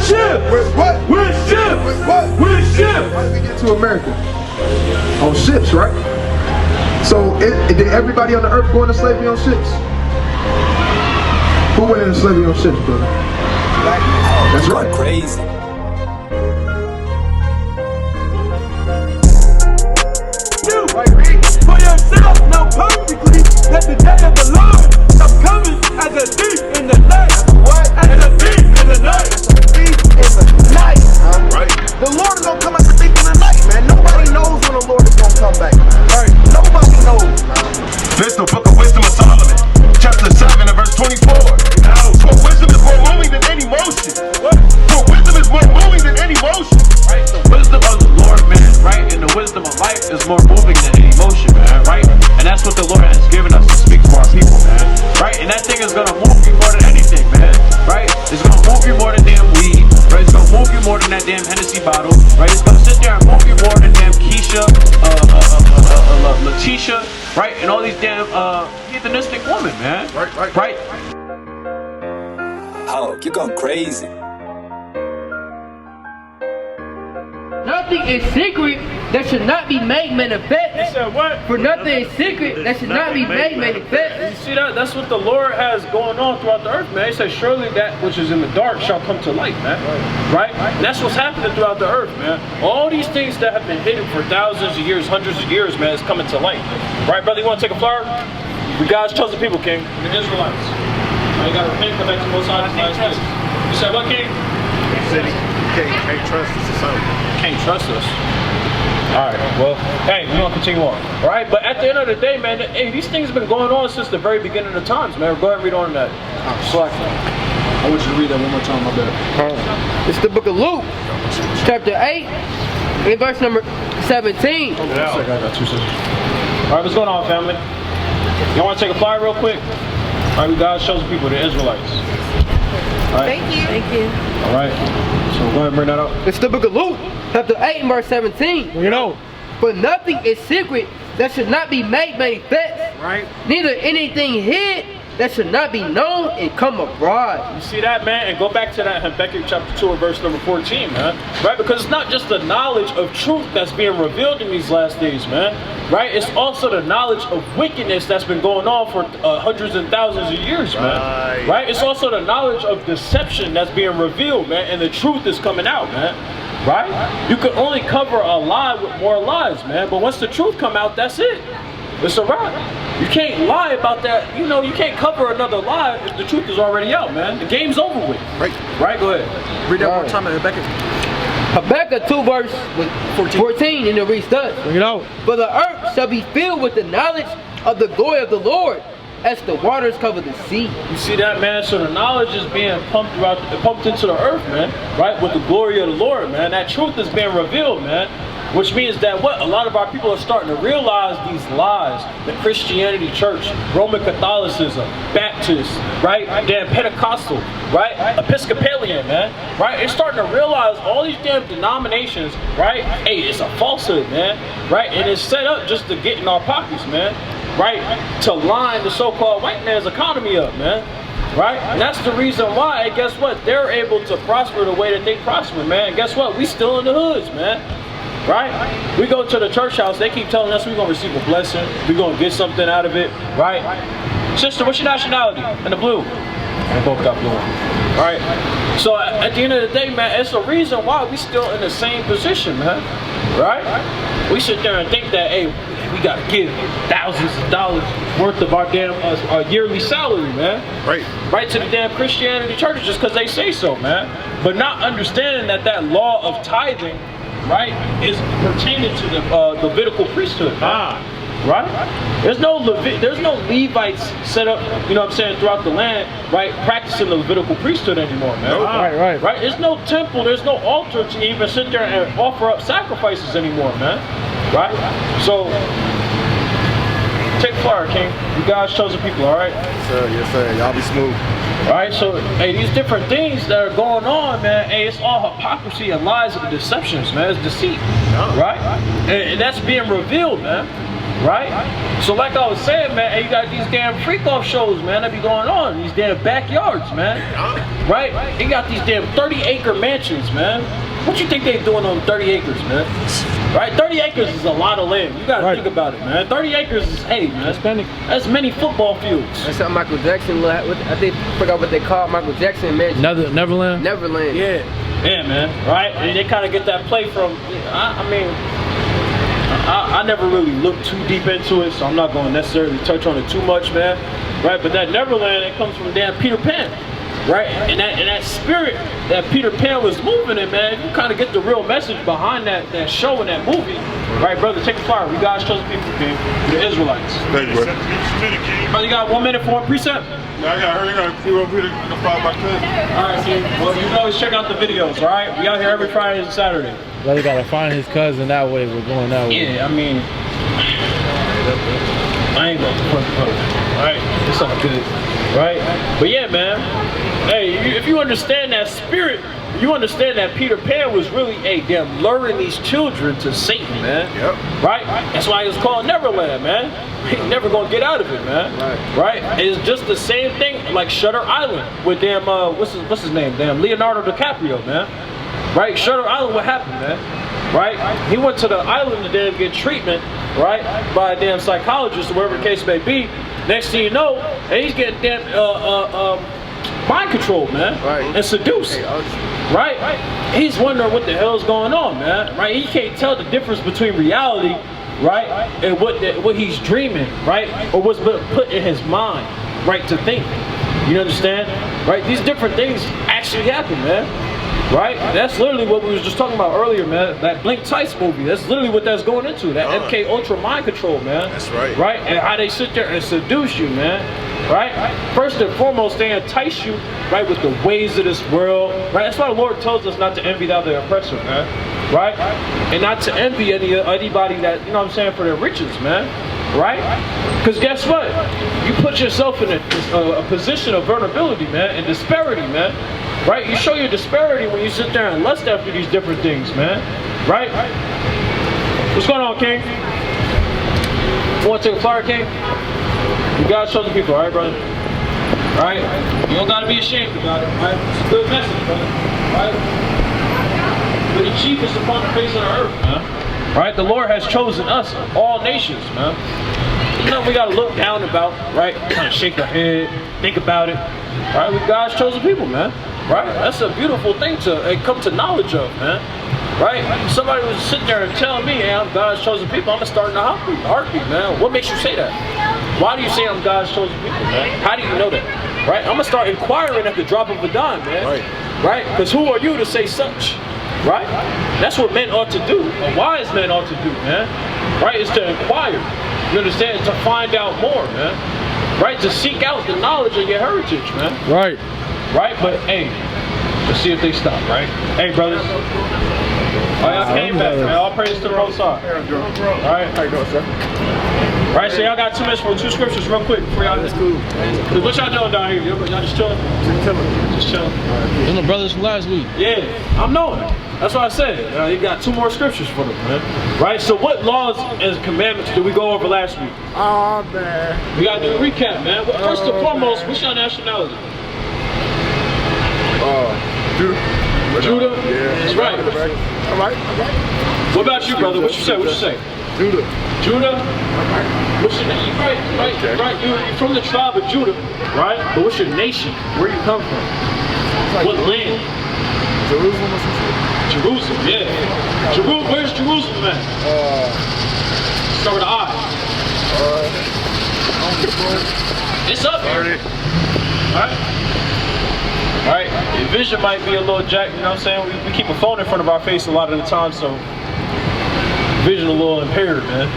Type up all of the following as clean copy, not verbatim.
ship. With what? With ships. With what? With ships. How did we get to America? On ships, right? So did everybody on the earth go into slavery on ships? Who went into slavery on ships, brother? That's right. Crazy. For yourself, know perfectly that the day of the Lord shall coming as a thief in the night. What? As a thief in the night. Thief in the night. Right. The Lord is gonna come as a thief in the night, man. Nobody knows when the Lord is gonna come back. Right. Nobody knows. This the book of wisdom of Solomon, chapter 7 and verse 24. For wisdom is more moving than any motion. What? For wisdom is more moving than any motion. Right, the wisdom of the Lord, man, right, and the wisdom of life is more moving than any emotion, man, right? And that's what the Lord has given us to speak to our people, man, right? And that thing is gonna move you more than anything, man, right? It's gonna move you more than damn weed, right? It's gonna move you more than that damn Hennessy bottle, right? It's gonna sit there and move you more than damn Keisha, Letitia, right? And all these damn heathenistic women, man. Right. Oh, you're going crazy. Nothing is secret that should not be made manifest. He said what? For nothing is secret that should not be made You manifest. see that? That's what the Lord has going on throughout the earth, man. He says, surely that which is in the dark shall come to light, man. Right? And that's what's happening throughout the earth, man. All these things that have been hidden for thousands of years, hundreds of years, man, is coming to light. Right, brother? You want to take a flower? We God's chosen people, King. The Israelites. You got to repent, come back to Most High. You said what, King? City, can't trust us or something. Can't trust us. Alright, well, hey, we're gonna continue on. Alright, but at the end of the day, man, hey, these things have been going on since the very beginning of times, man. Go ahead and read on that. Slack. I want you to read that one more time, my bad. It's the book of Luke, chapter 8, and verse number 17. I got 2 seconds. Alright, what's going on, family? Y'all wanna take a flyer real quick? Alright, we God shows the people, the Israelites. Alright. Thank you. Alright. So go ahead and bring that up. It's the book of Luke, chapter 8, and verse 17. You know. For nothing is secret that should not be made manifest. Right? Neither anything hid that should not be known and come abroad. You see that, man? And go back to that Habakkuk chapter 2 and verse number 14, man. Right? Because it's not just the knowledge of truth that's being revealed in these last days, man. Right? It's also the knowledge of wickedness that's been going on for hundreds and thousands of years, man. Right? It's also the knowledge of deception that's being revealed, man. And the truth is coming out, man. Right? You can only cover a lie with more lies, man. But once the truth come out, that's it. It's a wrap. You can't lie about that. You know, you can't cover another lie if the truth is already out, man. The game's over with. Right. Right? Go ahead. Read that one more time, Habakkuk. Habakkuk 2 verse 14, and it reads thus. You know. For the earth shall be filled with the knowledge of the glory of the Lord, as the waters cover the sea. You see that, man? So the knowledge is being pumped into the earth, man. Right? With the glory of the Lord, man. That truth is being revealed, man. Which means that what? A lot of our people are starting to realize these lies. The Christianity church, Roman Catholicism, Baptist, right? Damn Pentecostal, right? Episcopalian, man. Right? They're starting to realize all these damn denominations, right? Hey, it's a falsehood, man. Right? And it's set up just to get in our pockets, man. Right? To line the so-called white man's economy up, man. Right? And that's the reason why, and guess what? They're able to prosper the way that they prosper, man. And guess what? We still in the hoods, man. Right? We go to the church house, they keep telling us we're going to receive a blessing. We're going to get something out of it. Right? Sister, what's your nationality? In the blue. They both got blue. Right? So at the end of the day, man, it's the reason why we still in the same position, man. Right? We sit there and think that, hey, we got to give thousands of dollars worth of our damn our yearly salary, man. Right to the damn Christianity churches just because they say so, man. But not understanding that that law of tithing, right, is pertaining to the Levitical priesthood. Right? There's no Levites set up, you know what I'm saying, throughout the land, right, practicing the Levitical priesthood anymore, man. Right? There's no temple, there's no altar to even sit there and offer up sacrifices anymore, man. Right? So, take fire, King. You guys chosen people, alright? Yes, sir. Y'all be smooth. Alright, so, hey, these different things that are going on, man, hey, it's all hypocrisy and lies and deceptions, man. It's deceit, right? And that's being revealed, man. right? So like I was saying, man, and you got these damn freak-off shows, man, that be going on, these damn backyards, man, right? You got these damn 30-acre mansions, man. What you think they doing on 30 acres, man? Right? 30 acres is a lot of land. You gotta think about it, man. 30 acres is, hey, man, that's many football fields. That's something Michael Jackson, I think, I forgot what they called Michael Jackson mansion. Neverland? Neverland. Yeah, man, right? And they kind of get that play from, I never really looked too deep into it, so I'm not going to necessarily touch on it too much, man. Right? But that Neverland, it comes from damn Peter Pan. Right? And that spirit that Peter Pan was moving in, man, you kind of get the real message behind that show and that movie. Right, brother? Take the fire. We God's chosen people, King. We're the Israelites. Thank you, bro. Brother, you got 1 minute for one precept? Yeah, I got to see what Peter can find my cousin. Alright, King. Well, you can always check out the videos, alright? We out here every Friday and Saturday. Brother gotta find his cousin that way. We're going that way. Yeah, I mean, I ain't gonna fuck brother. Alright? It's all good. Right? But yeah, man. Hey, if you understand that spirit, you understand that Peter Pan was really damn luring these children to Satan, man. Yep. Right? That's why it was called Neverland, man. He ain't never gonna get out of it, man. Right? It's just the same thing like Shutter Island with damn what's his name? Damn Leonardo DiCaprio, man. Right? Shutter Island, what happened, man? Right? He went to the island to damn get treatment, right? By a damn psychologist or whatever the case may be. Next thing you know, and he's getting damn mind controlled, man, and seduced, right? He's wondering what the hell's going on, man, right? He can't tell the difference between reality, right, and what he's dreaming, right, or what's been put in his mind, right, to think. You understand, right? These different things actually happen, man. Right? That's literally what we was just talking about earlier, man. That Blink Tice movie. That's literally what that's going into. That MK Ultra mind control, man. That's right. Right? And how they sit there and seduce you, man. Right? First and foremost, they entice you, right, with the ways of this world. Right? That's why the Lord tells us not to envy the other oppressor, man. Right? And not to envy anybody that, you know what I'm saying, for their riches, man. Right? Because guess what? You put yourself in a position of vulnerability, man, and disparity, man. Right? You show your disparity when you sit there and lust after these different things, man. Right? What's going on, King? You want to take a flyer, King? You gotta show the people, alright, brother? Alright? You don't gotta be ashamed about it, right? It's a good message, brother. Right? We're the chiefest upon the face of the earth, man. Right? The Lord has chosen us, all nations, man. There's nothing we gotta look down about, right? Kind of shake our head, think about it. Right? We're God's chosen people, man. Right? That's a beautiful thing to come to knowledge of, man. Right? Somebody was sitting there and telling me, hey, I'm God's chosen people, I'm gonna start in a heartbeat, man. What makes you say that? Why do you say I'm God's chosen people, man? How do you know that? Right? I'm gonna start inquiring at the drop of a dime, man. Right? Because who are you to say such? Right? That's what men ought to do. A wise man ought to do, man. Right? Is to inquire. You understand? To find out more, man. Right? To seek out the knowledge of your heritage, man. Right. Right? But hey, let's see if they stop, right? Hey, brothers. Oh, y'all came back, man. All praise to the Most High. Alright? How you doing, sir? Alright, so y'all got 2 minutes for 2 scriptures real quick before y'all. That's cool. What y'all doing down here? Y'all just chilling? Just chilling. Those are brothers from last week. Yeah, I'm knowing. That's what I said. You got 2 more scriptures for them, man. Right? So what laws and commandments did we go over last week? Oh, man. We gotta do a recap, man. Well, first and foremost, what's your nationality? Judah? Yeah. That's right. All right. What about you, brother? What you say? Judah. Judah? What's your name? Right. You're from the tribe of Judah, right? But what's your nation? Where you come from? What land? Jerusalem or something? Jerusalem, yeah. Where's Jerusalem at? Start with an I. It's up here. Alright, your vision might be a little jacked, you know what I'm saying? We keep a phone in front of our face a lot of the time, so vision a little impaired, man.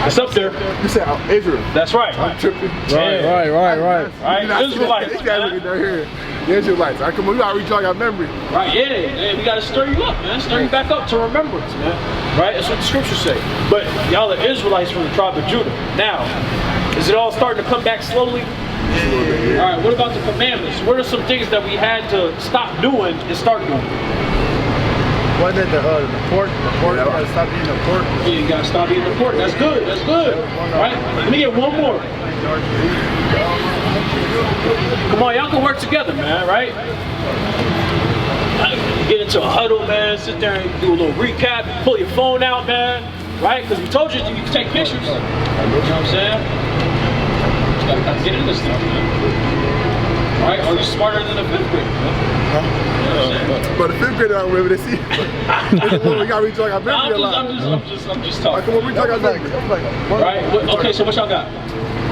It's up there. You said Israel. That's right. I'm tripping. Right. Right, Israelites. These guys looking down here. The Israelites. Come on, we gotta reach all your memory. Right, yeah, we gotta stir you up, man. Stir you back up to remembrance, man. Right, that's what the scriptures say. But y'all are Israelites from the tribe of Judah. Now, is it all starting to come back slowly? Yeah. All right, what about the commandments? What are some things that we had to stop doing and start doing? What did the pork? The pork. You gotta stop eating the pork. Yeah, you gotta stop eating the pork. That's good. That's good. Right? Let me get one more. Come on, y'all can work together, man. Right? Get into a huddle, man. Sit there and do a little recap. Pull your phone out, man. Right? Because we told you can take pictures. You know what I'm saying? Just gotta get in this stuff, man. Right? Are you smarter than a 5th grader, man? But the 5th grader don't remember this. We gotta reach like our memory a lot. I'm just talking. Come on, we talk our memory. Right? Okay, so what y'all got?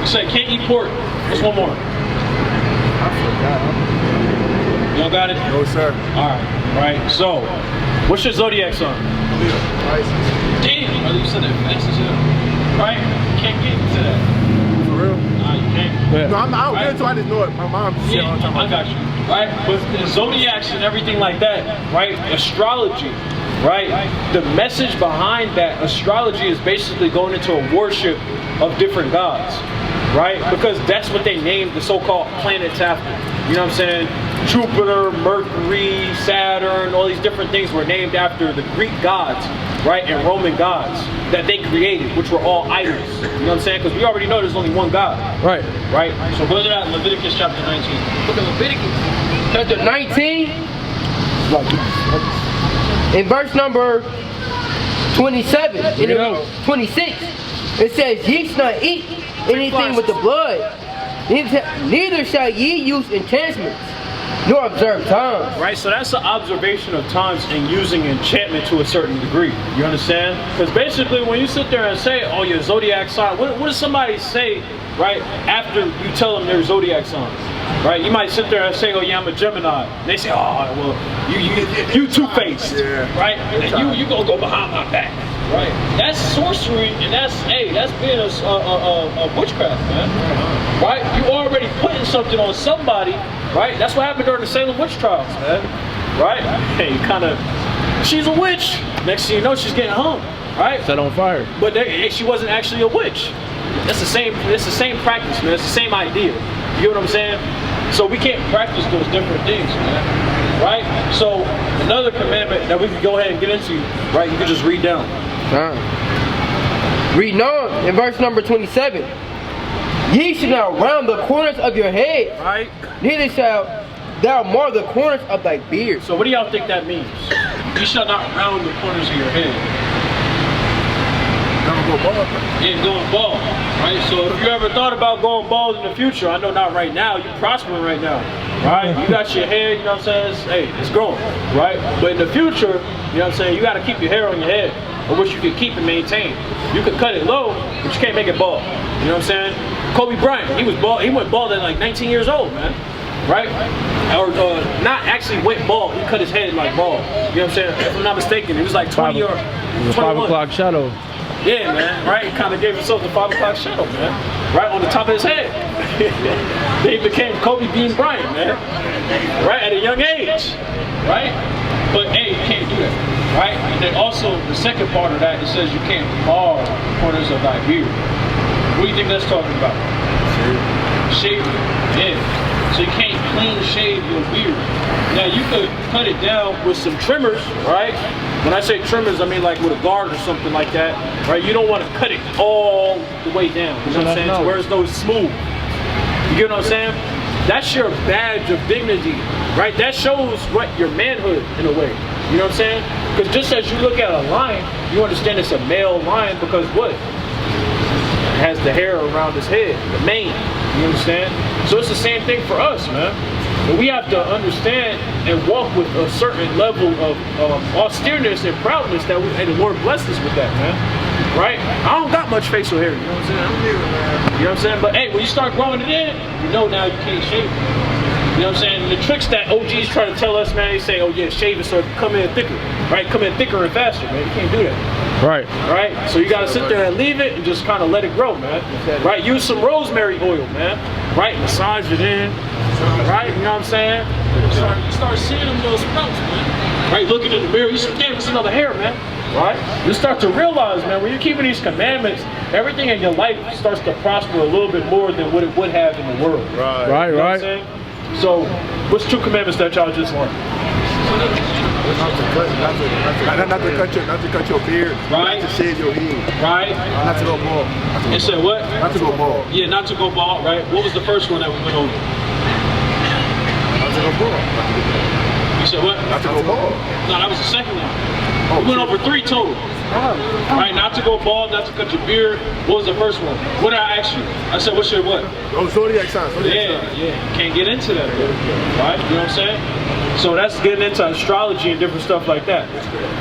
You say can't eat pork. What's one more? You don't got it? No, sir. Alright, right. So, what's your zodiac sign? Damn, brother, you said that fast as hell. Right? Can't get into that. For real? Nah, you can't. No, I don't get into it, I just know it. My mom said Yeah, all the time. I got you. Right? But the zodiacs and everything like that, right? Astrology, right? The message behind that astrology is basically going into a worship of different gods, right? Because that's what they named the so-called planets after. You know what I'm saying? Jupiter, Mercury, Saturn, all these different things were named after the Greek gods, right? And Roman gods that they created, which were all idols. You know what I'm saying? Because we already know there's only one God. Right. Right? So go to that Leviticus chapter 19. Book of Leviticus, chapter 19, in verse number 27, and 26, it says, "Ye shall not eat anything with the blood, neither shall ye use enchantments, nor observe times." Right, so that's an observation of times and using enchantment to a certain degree. You understand? Because basically when you sit there and say, oh, your zodiac sign, what does somebody say, right, after you tell them their zodiac sign? Right, you might sit there and say, oh yeah, I'm a Gemini. And they say, oh, well, you two-faced, right? And you gonna go behind my back. Right, that's sorcery, and that's being a witchcraft, man. Right, you already putting something on somebody, right? That's what happened during the Salem witch trials, man. Right? Hey, she's a witch. Next thing you know, she's getting hung, right? Set on fire. But she wasn't actually a witch. That's the same. It's the same practice, man. It's the same idea. You get what I'm saying? So we can't practice those different things, man. Right? So another commandment that we can go ahead and get into, right? You can just read down. Read on in verse number 27. Ye shall not round the corners of your head, Right? neither shall thou mar the corners of thy beard. So what do y'all think that means? You shall not round the corners of your head. Never go bald. Yeah, going bald. Right? So if you ever thought about going bald in the future, I know not right now, you're prospering right now. Right? You got your hair, you know what I'm saying? It's growing. Right? But in the future, you know what I'm saying, you gotta keep your hair on your head. Or which you can keep and maintain. You can cut it low, but you can't make it bald. You know what I'm saying? Kobe Bryant, he was bald. He went bald at like 19 years old, man. Right? Or not actually went bald. He cut his head like bald. You know what I'm saying? If I'm not mistaken, he was like 20 or 21. 5 o'clock shadow. Yeah, man. Right? He kind of gave himself the 5 o'clock shadow, man. Right on the top of his head. Then he became Kobe Bean Bryant, man. Right? At a young age. Right? But hey, you can't do that. Right? And then also the second part of that, it says you can't mar the corners of thy beard. What do you think that's talking about? Shave. Yeah. So you can't clean shave your beard. Now you could cut it down with some trimmers, right? When I say trimmers, I mean like with a guard or something like that, right? You don't want to cut it all the way down. You know what I'm saying? To where it's no smooth. You get what I'm saying? That's your badge of dignity, right? That shows what your manhood in a way. You know what I'm saying? Because just as you look at a lion, you understand it's a male lion because what? It has the hair around his head, the mane. You understand? So it's the same thing for us, man. But we have to understand and walk with a certain level of austereness and proudness that and the Lord blessed us with that, man. Right? I don't got much facial hair, you know what I'm saying? You know what I'm saying? But hey, when you start growing it in, you know now you can't shave it. You know what I'm saying? The tricks that OGs try to tell us, man, they say, oh yeah, shave it so it can come in thicker. Right? Come in thicker and faster, man. You can't do that. Right. Right? So you gotta sit there and leave it and just kind of let it grow, man. Right? Use some rosemary oil, man. Right? Massage it in. Right? You know what I'm saying? You start seeing them little sprouts, man. Right? Looking in the mirror, you say, damn, it's another hair, man. Right? You start to realize, man, when you're keeping these commandments, everything in your life starts to prosper a little bit more than what it would have in the world. Right, you know right. What I'm saying? So, what's 2 commandments that y'all just learned? Not to cut your beard. Right. Not to shave your head. Right. Not to go bald. It said what? Not to go bald. Yeah, not to go bald, right? What was the first one that we went over? Not to go bald. You said what? Not to go bald. No, that was the second one. We went over 3 total. Right, not to go bald, not to cut your beard. What was the first one? What did I ask you? I said, what's your what? Oh, zodiac sign. Yeah. You can't get into that, though. Right? You know what I'm saying? So that's getting into astrology and different stuff like that.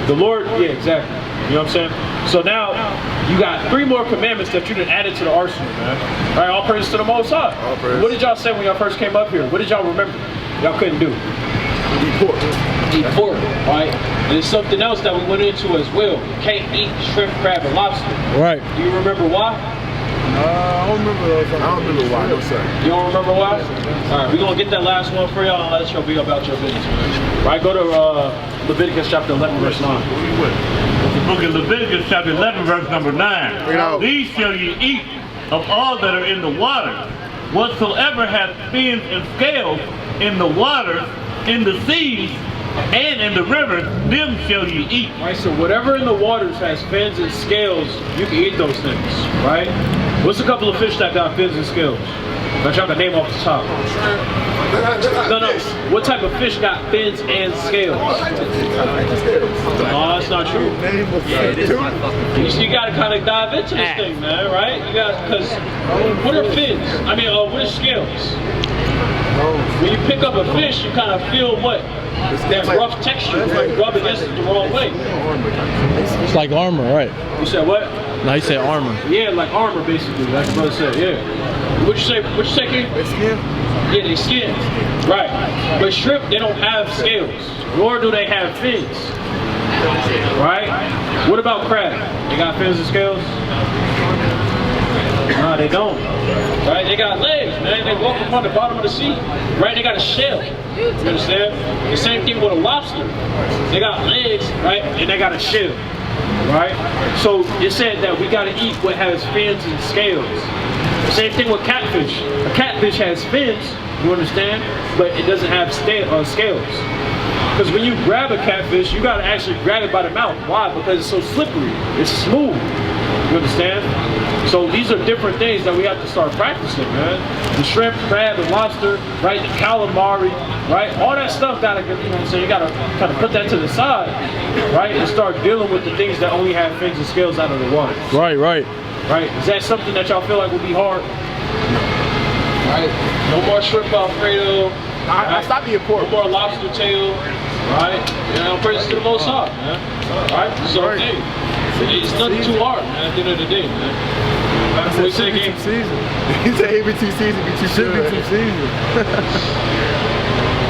The Lord, yeah, exactly. You know what I'm saying? So now, you got 3 more commandments that you done added to the arsenal, man. All right, all praise to the Most High. What did y'all say when y'all first came up here? What did y'all remember? Y'all couldn't do? Eat pork. Eat pork, right? And there's something else that we went into as well. You can't eat shrimp, crab, and lobster. Right. Do you remember why? I don't remember those. I don't remember why, no sir. You don't remember why? Alright, we're gonna get that last one for y'all and let y'all be about your business, man. Right, go to Leviticus chapter 11, verse 9. The book of Leviticus chapter 11, verse number 9. These shall ye eat of all that are in the water. Whatsoever hath fins and scales in the waters, in the seas, and in the rivers, them shall ye eat. Right, so whatever in the waters has fins and scales, you can eat those things, right? What's a couple of fish that got fins and scales? That y'all can name off the top. No. What type of fish got fins and scales? No, that's not true. You gotta kind of dive into this thing, man, right? You got, because what are fins? I mean, what are scales? When you pick up a fish, you kind of feel what? That rough texture, like rub against it the wrong way. It's like armor, right? You said what? No, you said armor. Yeah, like armor, basically. That's what I said. Yeah. What you say? What you say, King? They skin? Yeah, they skin. Right. But shrimp, they don't have scales, nor do they have fins. Right? What about crab? They got fins and scales? No, they don't. Right? They got legs, man. They walk upon the bottom of the sea. Right? They got a shell. You understand? The same thing with a lobster. They got legs, right? And they got a shell. Right? So it said that we gotta eat what has fins and scales. The same thing with catfish. A catfish has fins, you understand? But it doesn't have scales. Because when you grab a catfish, you gotta actually grab it by the mouth. Why? Because it's so slippery. It's smooth. You understand? So these are different things that we have to start practicing, man. The shrimp, crab, and lobster, right? The calamari, right? All that stuff gotta, you know what I'm saying? You gotta kind of put that to the side, right? And start dealing with the things that only have fins and scales out of the water. Right. Right? Is that something that y'all feel like would be hard? Right? No more shrimp Alfredo. I stopped eating pork. No more lobster tail. Right? You know, praise to the Most High, man. Right? So, hey, it's nothing too hard, man, at the end of the day, man. That's what we say, Game. He said it be too seasoned, it should be too seasoned.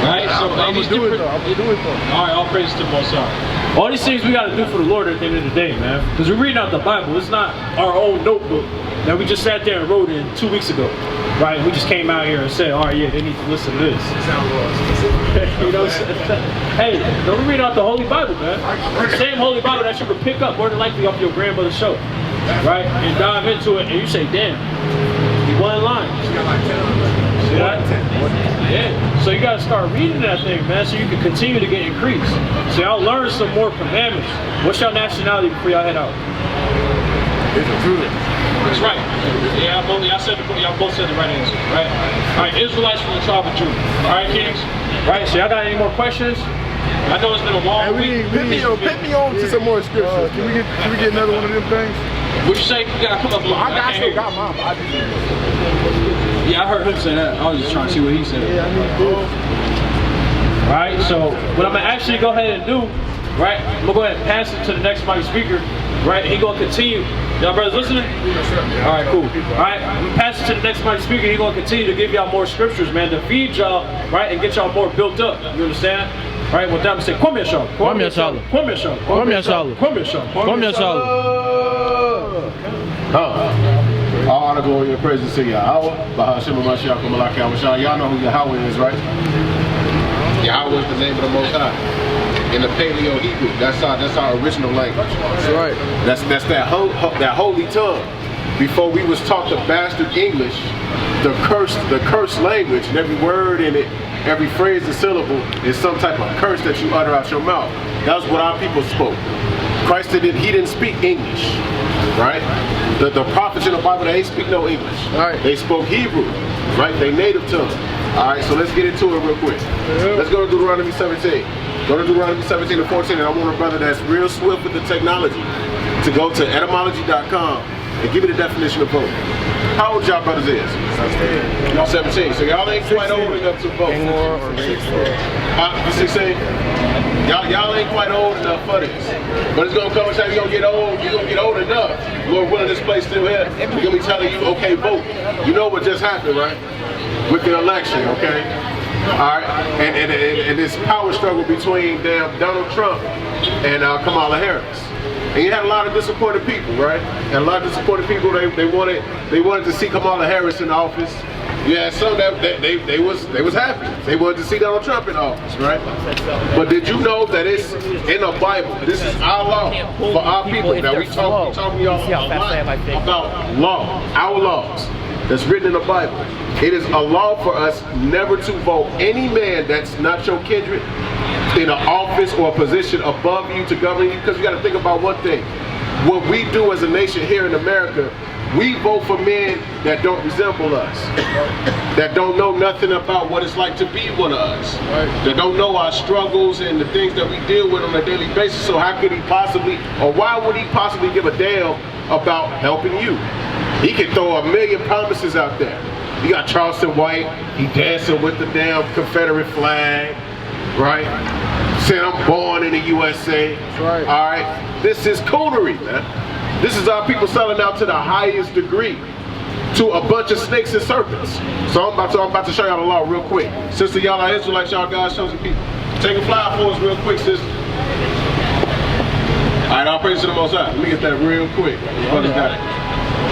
Right? So, I'm gonna do it though. I'm gonna do it though. All right, all praise to the Most High. All these things we got to do for the Lord at the end of the day, man. Because we're reading out the Bible. It's not our own notebook that we just sat there and wrote in 2 weeks ago. Right? We just came out here and said, all right, yeah, they need to listen to this. You know what I'm saying? Hey, don't read out the Holy Bible, man. The same Holy Bible that you could pick up more than likely off your grandmother's show. Right? And dive into it and you say, damn, you one line. See that? Yeah. So you got to start reading that thing, man, so you can continue to get increased. So y'all learn some more commandments. What's your nationality before y'all head out? It's a Judah. That's right. Yeah, y'all both said the right answer, right? All right, Israelites from the tribe of Judah. All right, kings. Right. So y'all got any more questions? I know it's been a long week. Put me on to some more scriptures. Can we get another one of them things? What you say? You gotta come up with one. I still got mine. Yeah, I heard him say that. I was just trying to see what he said. Yeah, I mean, right. So what I'm gonna actually go ahead and do, right? I'm gonna go ahead and pass it to the next mighty speaker. Right, he gonna continue. Y'all brothers listening? All right, cool. All right, I'm gonna pass it to the next mighty speaker. He gonna continue to give y'all more scriptures, man, to feed y'all, right, and get y'all more built up. You understand? All right, with that, I'm saying, come here, Charlotte. Come here, Charlotte. Come here, Charlotte. Come here, Charlotte. Come here, Charlotte. Come here, Charlotte. All honor, glory, and praises to Yahweh. Bahashim Mashiach Malak Yahweh. Y'all know who Yahweh is, right? Yahweh is the name of the Most High. In the Paleo Hebrew, that's our original language. That's right. That's that holy tongue. Before we was taught the bastard English, the cursed language, and every word in it, every phrase and syllable is some type of curse that you utter out your mouth. That's what our people spoke. Christ he didn't speak English, right? The prophets in the Bible, they ain't speak no English. Right. They spoke Hebrew, right? They native tongue. All right, so let's get into it real quick. Let's go to Deuteronomy 17. Go to Deuteronomy 17 and 14, and I want a brother that's real swift with the technology to go to etymology.com and give me the definition of vote. How old y'all brothers is? Y'all 17. So y'all ain't quite old enough to vote. You 16? Y'all ain't quite old enough for this. But it's gonna come a time you're gonna get old. You're gonna get old enough. Lord willing, this place still here. We're gonna be telling you, okay, vote. You know what just happened, right? With the election, okay? All right, and this power struggle between Donald Trump and Kamala Harris. And you had a lot of disappointed people, right? And a lot of disappointed people, they wanted to see Kamala Harris in office. You had some that they was happy. They wanted to see Donald Trump in office, right? But did you know that it's in the Bible? This is our law for our people. That we talk to y'all about law, our laws that's written in the Bible. It is a law for us never to vote any man that's not your kindred in an office or a position above you to govern you, because you got to think about one thing. What we do as a nation here in America, we vote for men that don't resemble us, that don't know nothing about what it's like to be one of us, that don't know our struggles and the things that we deal with on a daily basis. So how could he possibly, or why would he possibly give a damn about helping you? He can throw a million promises out there. You got Charleston White, he dancing with the damn Confederate flag, right? Saying I'm born in the USA. That's right. All right. This is coonery, man. This is our people selling out to the highest degree to a bunch of snakes and serpents. So I'm about to show y'all the law real quick. Sister, y'all are Israelites, y'all God's chosen people. Take a fly for us real quick, sister. All right, I'll praise to the Most High. Let me get that real quick. Brother's got it.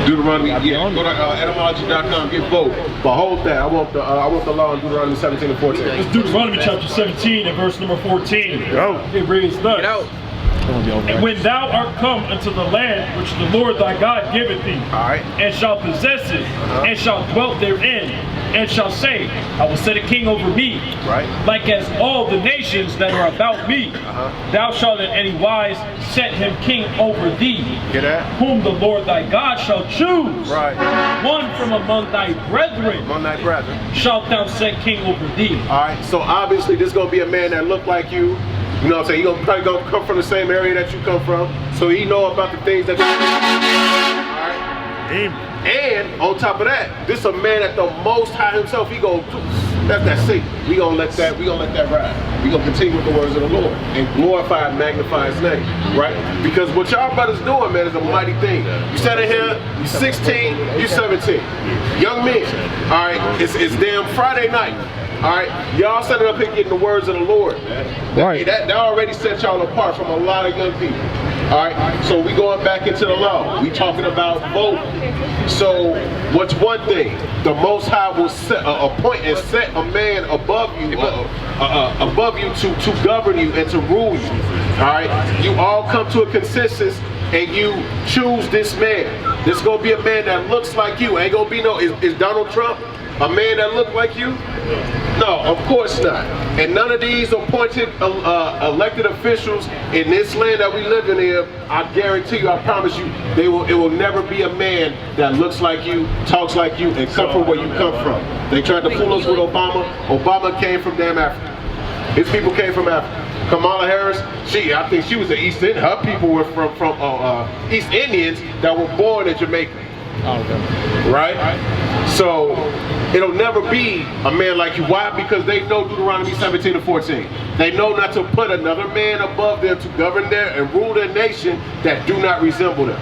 Deuteronomy, yeah, go to etymology.com, get vote. But hold that, I want the law in Deuteronomy 17 and 14. It's Deuteronomy chapter 17 and verse number 14. It reads thus. And when thou art come unto the land which the Lord thy God giveth thee, and shalt possess it, and shalt dwell therein, and shall say, I will set a king over me, like as all the nations that are about me. Thou shalt in any wise set him king over thee, whom the Lord thy God shall choose. One from among thy brethren, shalt thou set king over thee. Alright, so obviously this is going to be a man that look like you. You know what I'm saying? He's probably going to come from the same area that you come from. So he know about the things that you do. Alright? And on top of that, this is a man that the Most High himself, he gonna do. That's Satan. We gonna let that ride. We gonna continue with the words of the Lord and glorify and magnify his name, right? Because what y'all brothers doing, man, is a mighty thing. You sat in here, you 16, you 17. Young men, all right, it's damn Friday night. All right, y'all setting up here getting the words of the Lord, man. Right. That already set y'all apart from a lot of young people. All right, so we going back into the law. We talking about voting. So what's one thing? The Most High will appoint and set a man above you, to govern you and to rule you. All right, you all come to a consensus and you choose this man. This gonna be a man that looks like you. Ain't gonna be no. Is Donald Trump a man that look like you? No, of course not. And none of these appointed elected officials in this land that we live in here, I guarantee you, I promise you, it will never be a man that looks like you, talks like you, and come from where you come from. They tried to fool us with Obama. Obama came from damn Africa. His people came from Africa. Kamala Harris, I think she was an East Indian. Her people were from East Indians that were born in Jamaica. Right? So it'll never be a man like you. Why? Because they know Deuteronomy 17 and 14. They know not to put another man above them to govern their and rule their nation that do not resemble them.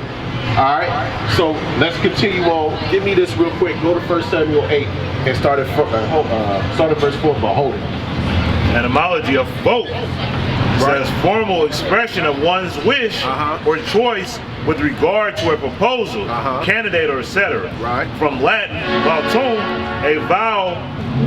Alright? So let's continue on. Give me this real quick. Go to 1 Samuel 8 and start at verse 4, but hold it. Etymology of vote says formal expression of one's wish or choice with regard to a proposal, candidate, or etc. From Latin, votum, a vow,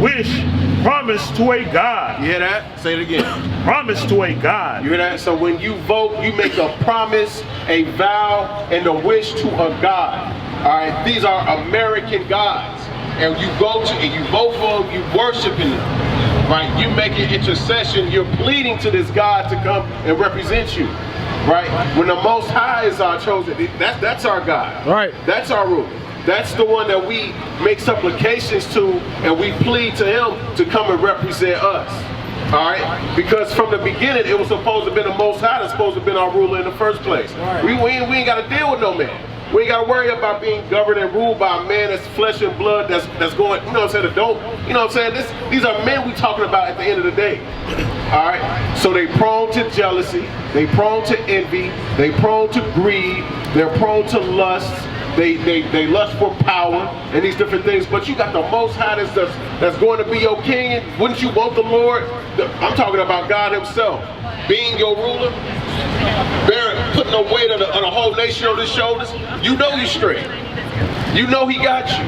wish, promise to a god. You hear that? Say it again. Promise to a god. You hear that? So when you vote, you make a promise, a vow, and a wish to a god. All right, these are American gods. and you go to and you vote for them, you worshiping them, right? You making intercession, you're pleading to this God to come and represent you, right? When the Most High is our chosen, that's our God, Right. That's our ruler. That's the one that we make supplications to, and we plead to him to come and represent us. All right? Because from the beginning, it was supposed to be the Most High that's supposed to be our ruler in the first place. Right. We ain't got to deal with no man. We ain't got to worry about being governed and ruled by a man that's flesh and blood that's going, you know what I'm saying, you know what I'm saying? These are men we talking about at the end of the day. All right? So they prone to jealousy, they prone to envy, they prone to greed, they're prone to lust. They lust for power and these different things, but you got the Most High that's going to be your king. And wouldn't you want the Lord? I'm talking about God himself being your ruler, putting the weight of the whole nation on his shoulders. You know he's straight. You know he got you,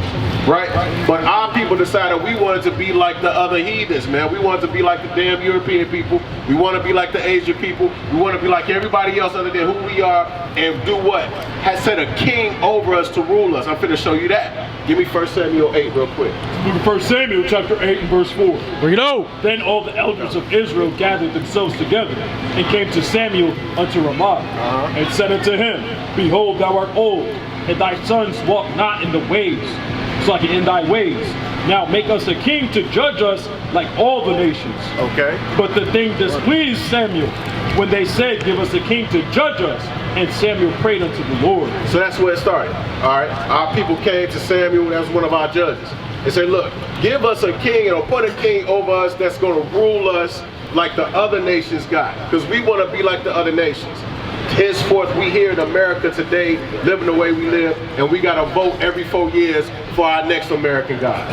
right? But our people decided we wanted to be like the other heathens, man. We wanted to be like the damn European people. We want to be like the Asian people. We want to be like everybody else other than who we are, and do what? Has set a king over us to rule us. I'm finna show you that. Give me 1 Samuel 8 real quick. Book of 1 Samuel chapter 8 and verse 4. Bring it out. Then all the elders of Israel gathered themselves together and came to Samuel unto Ramah, and said unto him, Behold, thou art old, and thy sons walk not in the ways, in thy ways. Now make us a king to judge us like all the nations. Okay. But the thing displeased Samuel when they said, Give us a king to judge us. And Samuel prayed unto the Lord. So that's where it started. All right. Our people came to Samuel, that was one of our judges, and said, look, give us a king and appoint a king over us that's going to rule us like the other nations got. Because we want to be like the other nations. Henceforth, we here in America today, living the way we live, and we got to vote every 4 years for our next American God.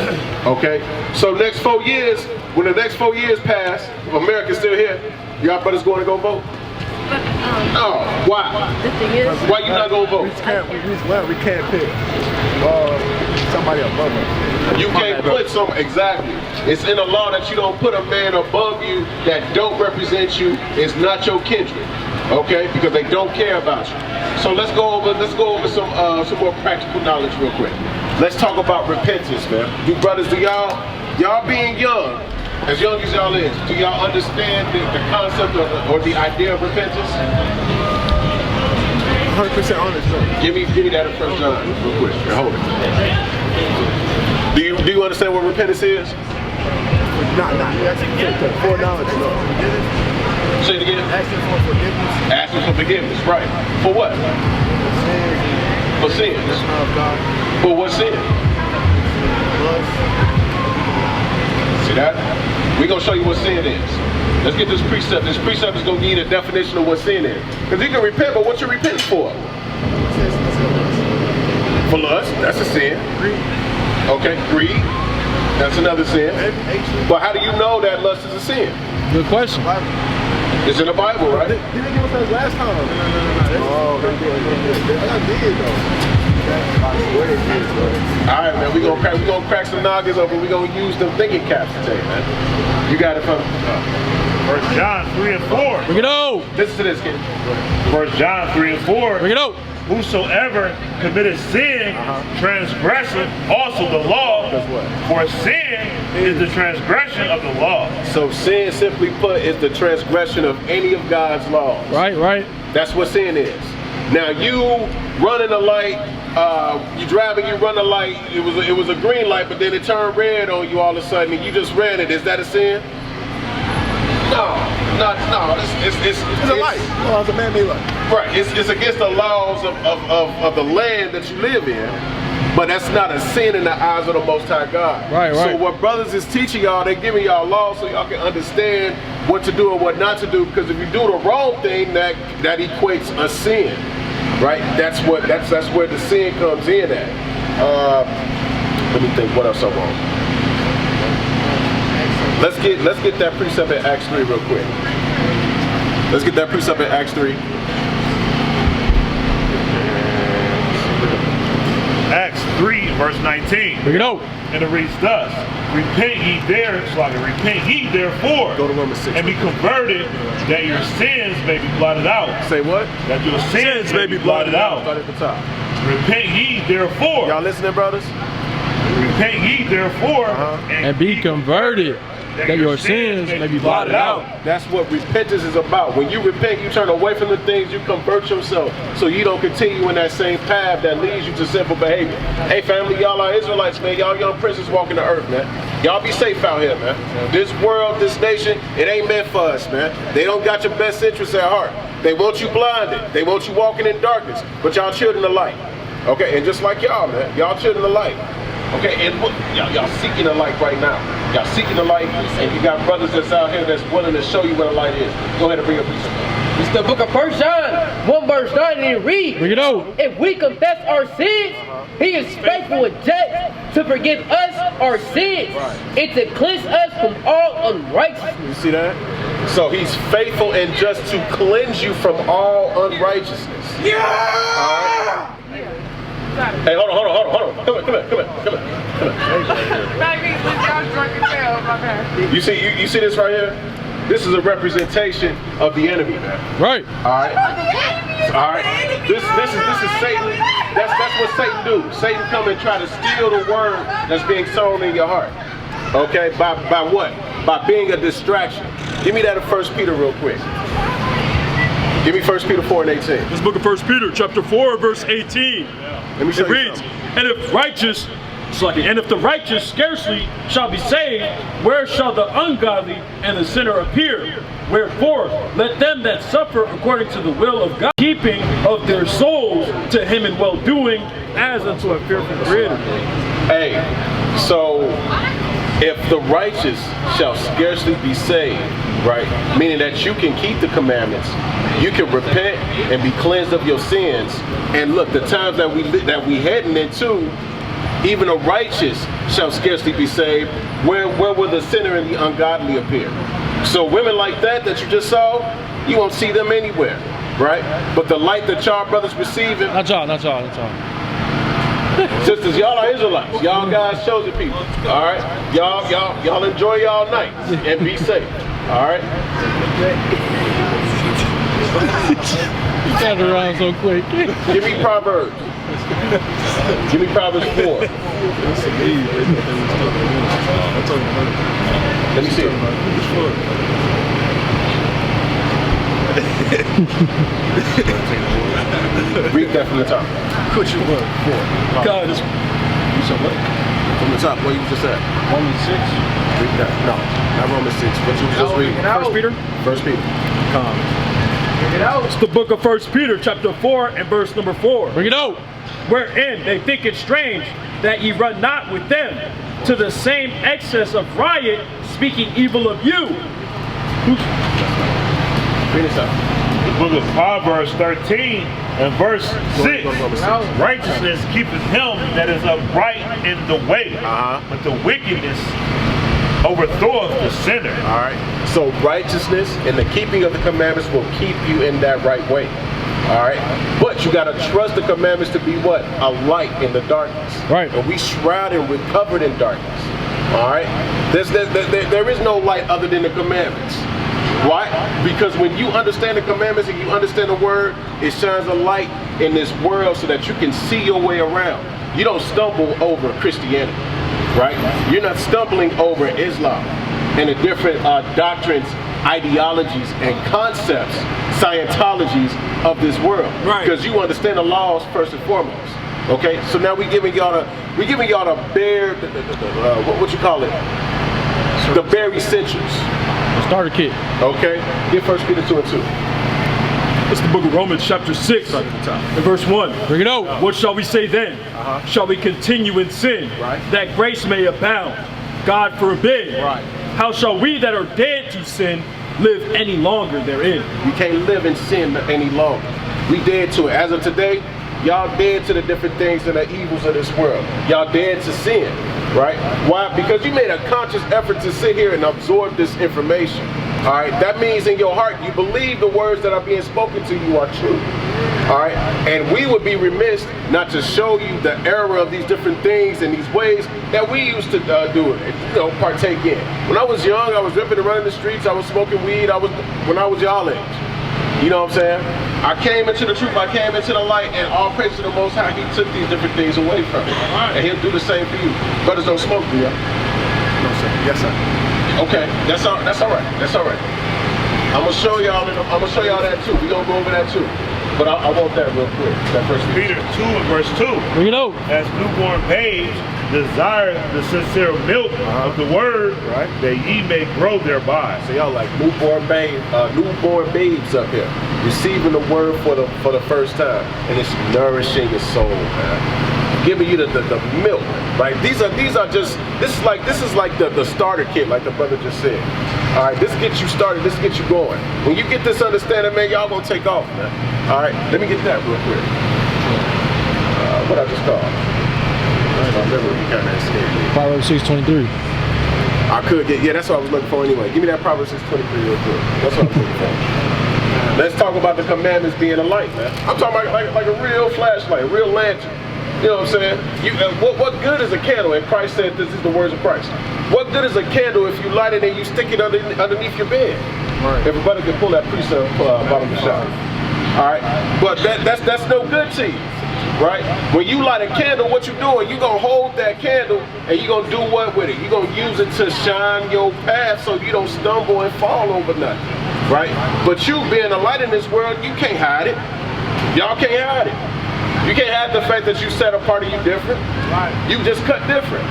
Okay? So next 4 years, when the next 4 years pass, if America's still here, y'all brothers going to go vote? No. Why? Why you not going to vote? We can't pick somebody above us. You can't put exactly. It's in the law that you don't put a man above you that don't represent you, is not your kindred. Okay, because they don't care about you. So let's go over some more practical knowledge real quick. Let's talk about repentance, man. Brothers, do y'all being young as y'all is, do y'all understand the concept or the idea of repentance? 100% honest, bro. Give me that in 1 John real quick. Here, hold it. Do you understand what repentance is? Not. For knowledge, bro. Say it again. Asking for forgiveness. Asking for forgiveness, right. For what? For sins. For what sin? See that? We're going to show you what sin is. Let's get this precept. This precept is going to give you the definition of what sin is. Because you can repent, but what you repent for? For lust, that's a sin. Okay, greed, that's another sin. But how do you know that lust is a sin? Good question. It's in the Bible, right? Didn't they give us that last time? No. Oh, they did though. All right, man. We gonna crack some noggins open. We gonna use them thinking caps today, man. You got it from 1 John 3 and 4. Bring it out. Listen to this, kid. 1 John 3 and 4. Bring it out. Whosoever committed sin, transgresseth also the law. For sin is the transgression of the law. So sin, simply put, is the transgression of any of God's laws. Right. That's what sin is. Now you running a light, you driving, you run a light. It was a green light, but then it turned red on you all of a sudden, and you just ran it. Is that a sin? No. It's a light. Oh, it's a man-made light. Right. It's against the laws of the land that you live in, but that's not a sin in the eyes of the Most High God. Right. So what brothers is teaching y'all, they're giving y'all laws so y'all can understand what to do and what not to do. Because if you do the wrong thing, that equates a sin. Right. That's where the sin comes in at. Let me think. What else I want? Let's get that precept in Acts 3 real quick. Let's get that precept in Acts 3. Acts 3 verse 19. Bring it out. And it reads thus: repent ye therefore, Go to Romans 6. and be converted, that your sins may be blotted out. Say what? That your sins may be blotted out. Start at the top. Repent ye therefore. Y'all listening, brothers? Repent ye therefore And be converted, that your sins may be blotted out. That's what repentance is about. When you repent, you turn away from the things, you convert yourself so you don't continue in that same path that leads you to sinful behavior. Hey family, y'all are Israelites, man. Y'all young princes walking the earth, man. Y'all be safe out here, man. This world, this nation, it ain't meant for us, man. They don't got your best interests at heart. They want you blinded. They want you walking in darkness. But y'all children of light. Okay, and just like y'all, man. Y'all children of light. Okay, and y'all seeking the light right now. Y'all seeking the light, and you got brothers that's out here that's willing to show you where the light is. Go ahead and bring up Peter. It's the book of 1 John, 1 verse 9, and it reads, Bring it out. if we confess our sins, he is faithful and just to forgive us our sins and to cleanse us from all unrighteousness. You see that? So he's faithful and just to cleanse you from all unrighteousness. Yeah! All right? Hey, hold on. Come here. You see this right here? This is a representation of the enemy, man. Right. All right. This is Satan. That's what Satan do. Satan come and try to steal the word that's being sown in your heart. Okay, by what? By being a distraction. Give me that in 1 Peter real quick. Give me 1 Peter 4 and 18. This book of 1 Peter, chapter 4, verse 18. Let me show it you reads, something. and if the righteous scarcely shall be saved, where shall the ungodly and the sinner appear? Wherefore, let them that suffer according to the will of God, keeping of their souls to him in well-doing, as unto a fearful creator. Hey, so if the righteous shall scarcely be saved, right? Meaning that you can keep the commandments, you can repent and be cleansed of your sins. And look, the times that we heading into, even the righteous shall scarcely be saved. Where will the sinner and the ungodly appear? So women like that you just saw, you won't see them anywhere, right? But the light that y'all brothers receiving, Not y'all. sisters, y'all are Israelites. Y'all God's chosen people. All right, y'all enjoy y'all nights and be safe. All right. You turned around so quick. Give me Proverbs. Give me Proverbs 4. Let me see it. Read that from the top. God is You said what? From the top, what you just said? Romans 6. Read that. No, not Romans 6. What you just read? 1 Peter? 1 Peter. It's the book of 1 Peter, chapter 4, and verse number 4. Bring it out. Wherein they think it strange that ye run not with them to the same excess of riot, speaking evil of you. Read this out. The book of Proverbs 13 and verse 6. Righteousness keepeth him that is upright in the way, but the wickedness overthroweth the sinner. All right. So righteousness and the keeping of the commandments will keep you in that right way. All right. But you got to trust the commandments to be what? A light in the darkness. Right. And we shrouded and we're covered in darkness. All right. There is no light other than the commandments. Why? Because when you understand the commandments and you understand the word, it shines a light in this world so that you can see your way around. You don't stumble over Christianity, right? You're not stumbling over Islam and the different doctrines, ideologies, and concepts, Scientologies of this world. Right. Because you understand the laws first and foremost. Okay, so now we're giving y'all the bare, what you call it? The bare essentials. Starter kit. Okay, get 1 Peter 2 and 2. It's the book of Romans, chapter 6, and verse 1. Bring it out. What shall we say then? Shall we continue in sin, that grace may abound? God forbid. Right. How shall we that are dead to sin live any longer therein? We can't live in sin any longer. We dead to it. As of today, y'all dead to the different things and the evils of this world. Y'all dead to sin, right? Why? Because you made a conscious effort to sit here and absorb this information. All right, that means in your heart you believe the words that are being spoken to you are true. All right, and we would be remiss not to show you the error of these different things and these ways that we used to do it, partake in. When I was young, I was ripping around in the streets. I was smoking weed. When I was y'all age. You know what I'm saying? I came into the truth, I came into the light, and all praise to the Most High, he took these different things away from me. And he'll do the same for you. Brothers don't smoke, do ya? No, sir. Yes, sir. Okay, that's all right. That's all right. I'm gonna show y'all that too. We're gonna go over that too. But I want that real quick. That first Peter 2 and verse 2. Bring it out. As newborn babes desire the sincere milk of the word, right, that ye may grow thereby. So y'all like newborn babes up here, receiving the word for the first time, and it's nourishing your soul, man. Giving you the milk, right? These are just this is like the starter kit, like the brother just said. All right, this gets you started. This gets you going. When you get this understanding, man, y'all gonna take off, man. All right, let me get that real quick. What I just called? I remember you kind of escaped me. Proverbs 6:23. I could get, yeah, that's what I was looking for anyway. Give me that Proverbs 6:23 real quick. That's what I'm looking for. Let's talk about the commandments being a light, man. I'm talking about like a real flashlight, a real lantern. You know what I'm saying? What good is a candle? And Christ said this is the words of Christ. What good is a candle if you light it and you stick it underneath your bed? Right. Everybody can pull that precept bottom of the shop. All right, but that's no good to you. Right? When you light a candle, what you doing? You gonna hold that candle and you gonna do what with it? You gonna use it to shine your path so you don't stumble and fall over nothing. Right? But you being a light in this world, you can't hide it. Y'all can't hide it. You can't hide the fact that you set apart and you different. Right. You just cut different.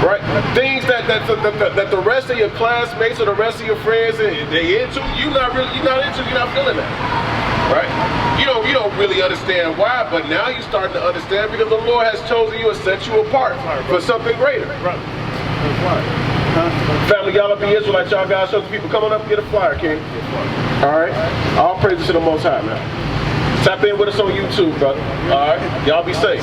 Right? Things that the rest of your classmates or the rest of your friends they into, you're not feeling that. Right? You don't really understand why, but now you're starting to understand because the Lord has chosen you and set you apart for something greater. Right. Family, y'all be Israelites, y'all guys show the people. Come on up and get a flyer, King. Alright? All praises to the Most High, man. Tap in with us on YouTube, brother. Alright? Y'all be safe.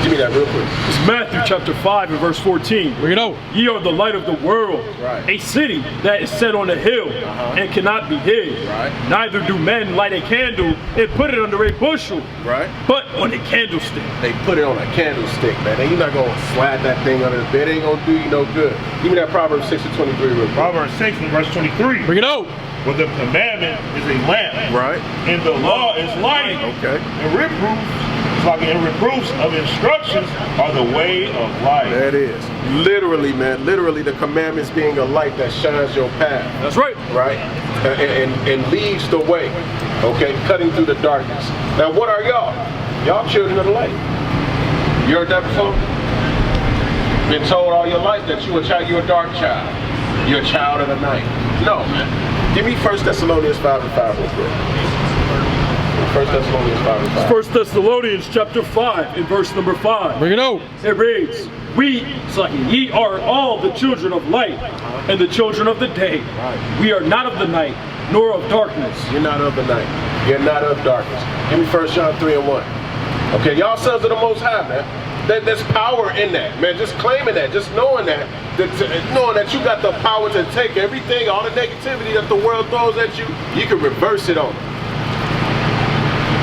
Give me that real quick. It's Matthew chapter 5 and verse 14. Bring it out. Ye are the light of the world. Right. A city that is set on a hill and cannot be hid. Right. Neither do men light a candle and put it under a bushel. Right. But on a candlestick. They put it on a candlestick, man. And you're not gonna slide that thing under the bed. It ain't gonna do you no good. Give me that Proverbs 6:23 real quick. Proverbs 6 and verse 23. Bring it out. For the commandment is a lamp. Right. And the law is light. Okay. And reproofs of instructions are the way of life. There it is. Literally, man. Literally, the commandments being a light that shines your path. That's right. Right? And leads the way. Okay? Cutting through the darkness. Now, what are y'all? Y'all children of the light. You heard that before? Been told all your life that you're a dark child. You're a child of the night. No, man. Give me 1 Thessalonians 5 and 5 real quick. 1 Thessalonians 5 and 5. 1 Thessalonians chapter 5 in verse number 5. Bring it out. It reads, ye are all the children of light and the children of the day. Right. We are not of the night, nor of darkness. You're not of the night. You're not of darkness. Give me 1 John 3 and 1. Okay, y'all sons of the Most High, man. There's power in that, man. Just claiming that, just knowing that you got the power to take everything, all the negativity that the world throws at you, you can reverse it on.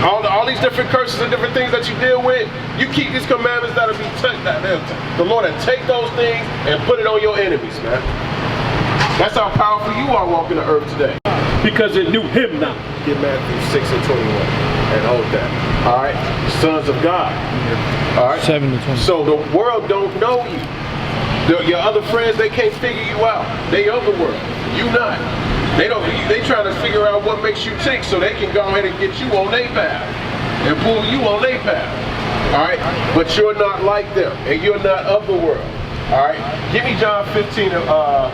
All these different curses and different things that you deal with, you keep these commandments that'll be the Lord will take those things and put it on your enemies, man. That's how powerful you are walking the earth today. Because it knew him not. Get Matthew 6 and 21 and hold that. All right, sons of God. All right. 7 to 20. So the world don't know you. Your other friends, they can't figure you out. They of the world. You not. They trying to figure out what makes you tick so they can go ahead and get you on their path and pull you on their path. All right, but you're not like them and you're not of the world. All right, give me John 15. I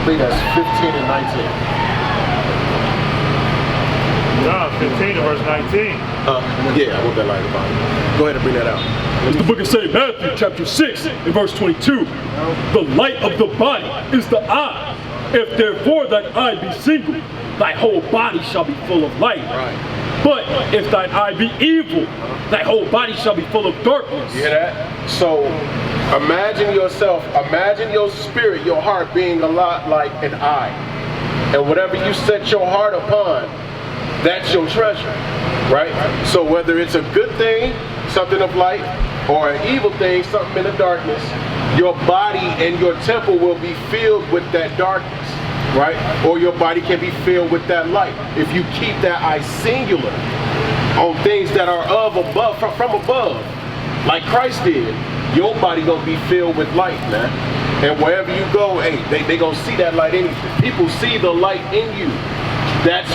think that's 15 and 19. John 15 and verse 19. Yeah, I want that light about it. Go ahead and bring that out. It's the book of St. Matthew chapter 6 and verse 22. The light of the body is the eye. If therefore thine eye be single, thy whole body shall be full of light. Right. But if thine eye be evil, thy whole body shall be full of darkness. You hear that? So imagine yourself, imagine your spirit, your heart being a lot like an eye. And whatever you set your heart upon, that's your treasure, right? So whether it's a good thing, something of light, or an evil thing, something in the darkness, your body and your temple will be filled with that darkness. right? Or your body can be filled with that light. If you keep that eye singular on things that are above, from above, like Christ did, your body gonna be filled with light, man. And wherever you go, hey, they gonna see that light in you. People see the light in you. That's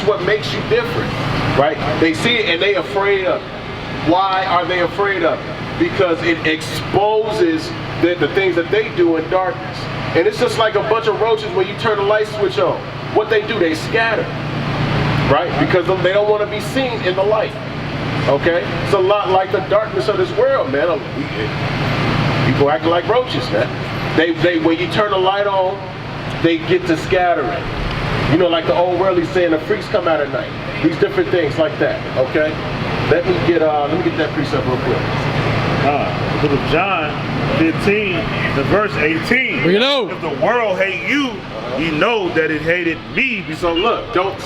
what makes you different, right? They see it and they afraid of it. Why are they afraid of it? Because it exposes the things that they do in darkness. And it's just like a bunch of roaches when you turn the light switch on. What they do, they scatter, right? Because they don't want to be seen in the light. Okay? It's a lot like the darkness of this world, man. People acting like roaches, man. They when you turn the light on, they get to scattering. You know, like the old worldly saying, the freaks come out at night. These different things like that. Okay? Let me get that precept real quick. Book of John 15, the verse 18. You know, if the world hate you, you know that it hated me. So look, don't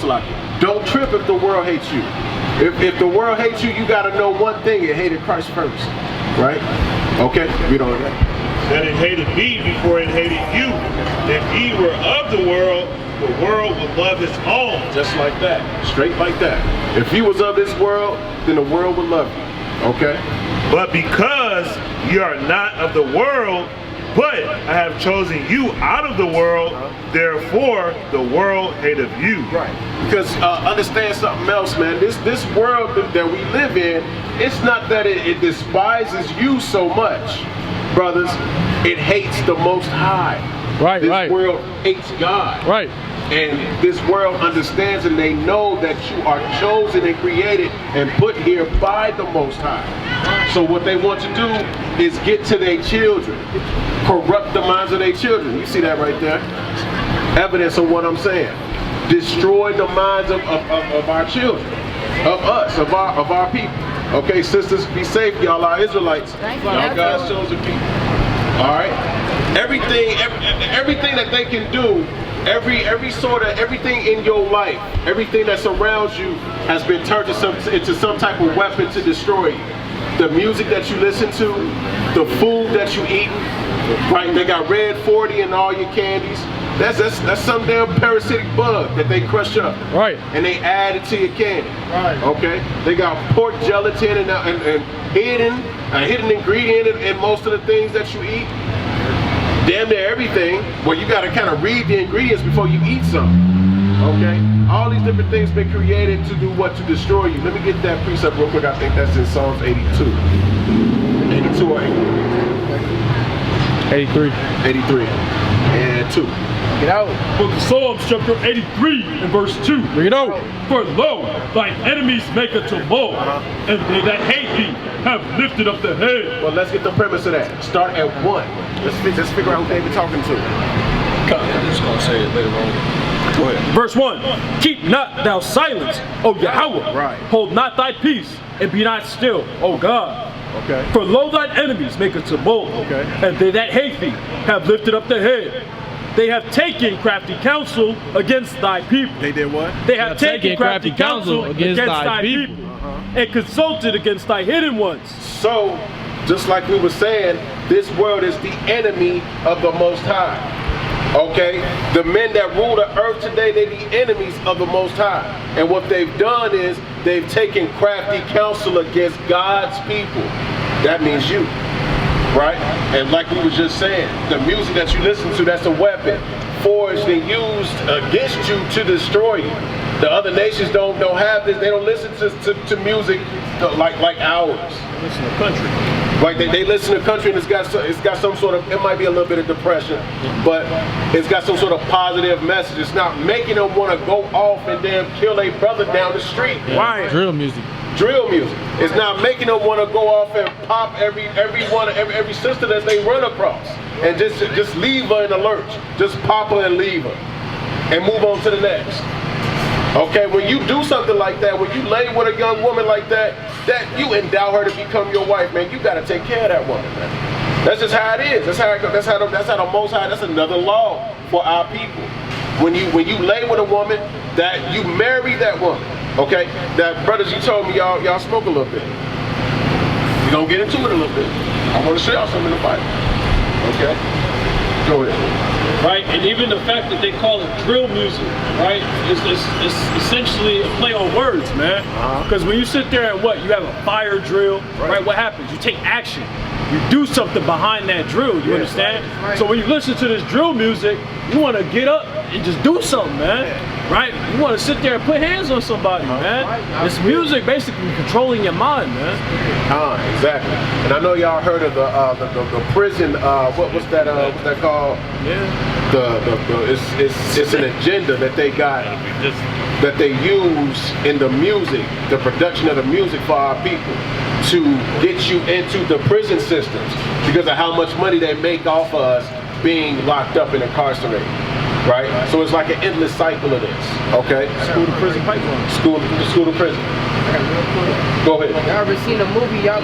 trip if the world hates you. If the world hates you, you gotta know one thing: it hated Christ first, right? Okay, we don't know that it hated me before it hated you. If ye were of the world would love its own. Just like that, straight like that. If he was of this world, then the world would love you. Okay. But because you are not of the world, but I have chosen you out of the world, therefore the world hateth you. Right. Because understand something else, man. This world that we live in, it's not that it despises you so much, brothers. It hates the Most High. Right, this world hates God. Right. And this world understands and they know that you are chosen and created and put here by the Most High. So what they want to do is get to their children, corrupt the minds of their children. You see that right there? Evidence of what I'm saying. Destroy the minds of our children, of us, of our people. Okay, sisters, be safe, y'all are Israelites. Y'all God's chosen people. All right? Everything that they can do, everything in your life, everything that surrounds you has been turned into some type of weapon to destroy you. The music that you listen to, the food that you eat, right? They got red 40 in all your candies. That's some damn parasitic bug that they crush up. Right. And they add it to your candy. Right. Okay? They got pork gelatin and hidden ingredient in most of the things that you eat. Damn near everything. Well, you got to kind of read the ingredients before you eat something. Okay? All these different things been created to do what? To destroy you. Let me get that precept real quick. I think that's in Psalms 82. 82 or 83? 83. And 2. Get out. Book of Psalms chapter 83 and verse 2. Bring it out. For lo, thine enemies make a tumult, and they that hate thee have lifted up the head. Well, let's get the premise of that. Start at 1. Let's figure out who they be talking to. I'm just gonna say it later on. Go ahead. Verse 1. Keep not thou silence, O Yahweh. Right. Hold not thy peace, and be not still, O God. Okay. For lo, thine enemies make a tumult, and they that hate thee have lifted up the head. They have taken crafty counsel against thy people. They did what? They have taken crafty counsel against thy people, and consulted against thy hidden ones. So, just like we were saying, this world is the enemy of the Most High. Okay? The men that rule the earth today, they're the enemies of the Most High. And what they've done is, they've taken crafty counsel against God's people. That means you. Right? And like we were just saying, the music that you listen to, that's a weapon forged and used against you to destroy you. The other nations don't have this. They don't listen to music like ours. They listen to country. Like they listen to country and it's got some sort of, it might be a little bit of depression, but it's got some sort of positive message. It's not making them want to go off and damn kill a brother down the street. Why? Drill music. Drill music. It's not making them want to go off and pop every sister that they run across and just leave her in a lurch. Just pop her and leave her and move on to the next. Okay, when you do something like that, when you lay with a young woman like that you endow her to become your wife, man, you got to take care of that woman, man. That's just how it is. That's how the Most High. That's another law for our people. When you lay with a woman, that you marry that woman. Okay, that brothers, you told me y'all smoke a little bit. We're gonna get into it a little bit. I want to show y'all something in the Bible. Okay, go ahead. right? And even the fact that they call it drill music, right? It's essentially a play on words, man. Because when you sit there and you have a fire drill, right? What happens? You take action. You do something behind that drill, you understand? Right. So when you listen to this drill music, you want to get up and just do something, man. Right? You want to sit there and put hands on somebody, man. This music basically controlling your mind, man. Exactly. And I know y'all heard of the prison. What's that called? Yeah. It's an agenda that they got that they use in the music, the production of the music for our people, to get you into the prison systems because of how much money they make off of us being locked up and incarcerated. Right? So it's like an endless cycle of this. Okay? School to prison pipeline. School to prison. Go ahead. Y'all ever seen a movie? Y'all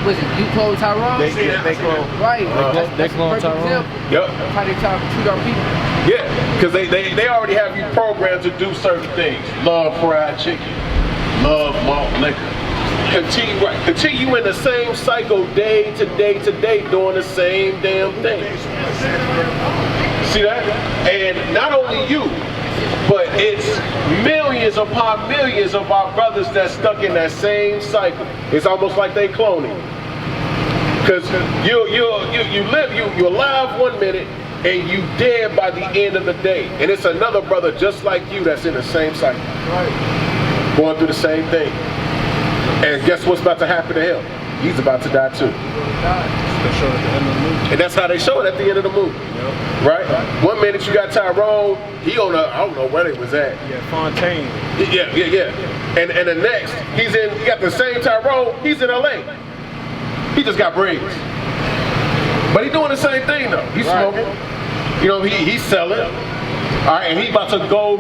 was it You Clone Tyrone? They clone. Right. They clone Tyrone. Yep. How they try to treat our people. Yeah, because they already have you programmed to do certain things. Love fried chicken. Love malt liquor. Continue in the same cycle day to day to day doing the same damn thing. See that? And not only you, but it's millions upon millions of our brothers that's stuck in that same cycle. It's almost like they cloning. Because you're alive one minute and you dead by the end of the day. And it's another brother just like you that's in the same cycle. Going through the same thing. And guess what's about to happen to him? He's about to die too. And that's how they show it at the end of the movie. Right? 1 minute you got Tyrone, he on I don't know where they was at. Yeah, Fontaine. Yeah. And the next, you got the same Tyrone, he's in LA. He just got braids. But he doing the same thing though. He's smoking. You know, he's selling. All right, and he about to go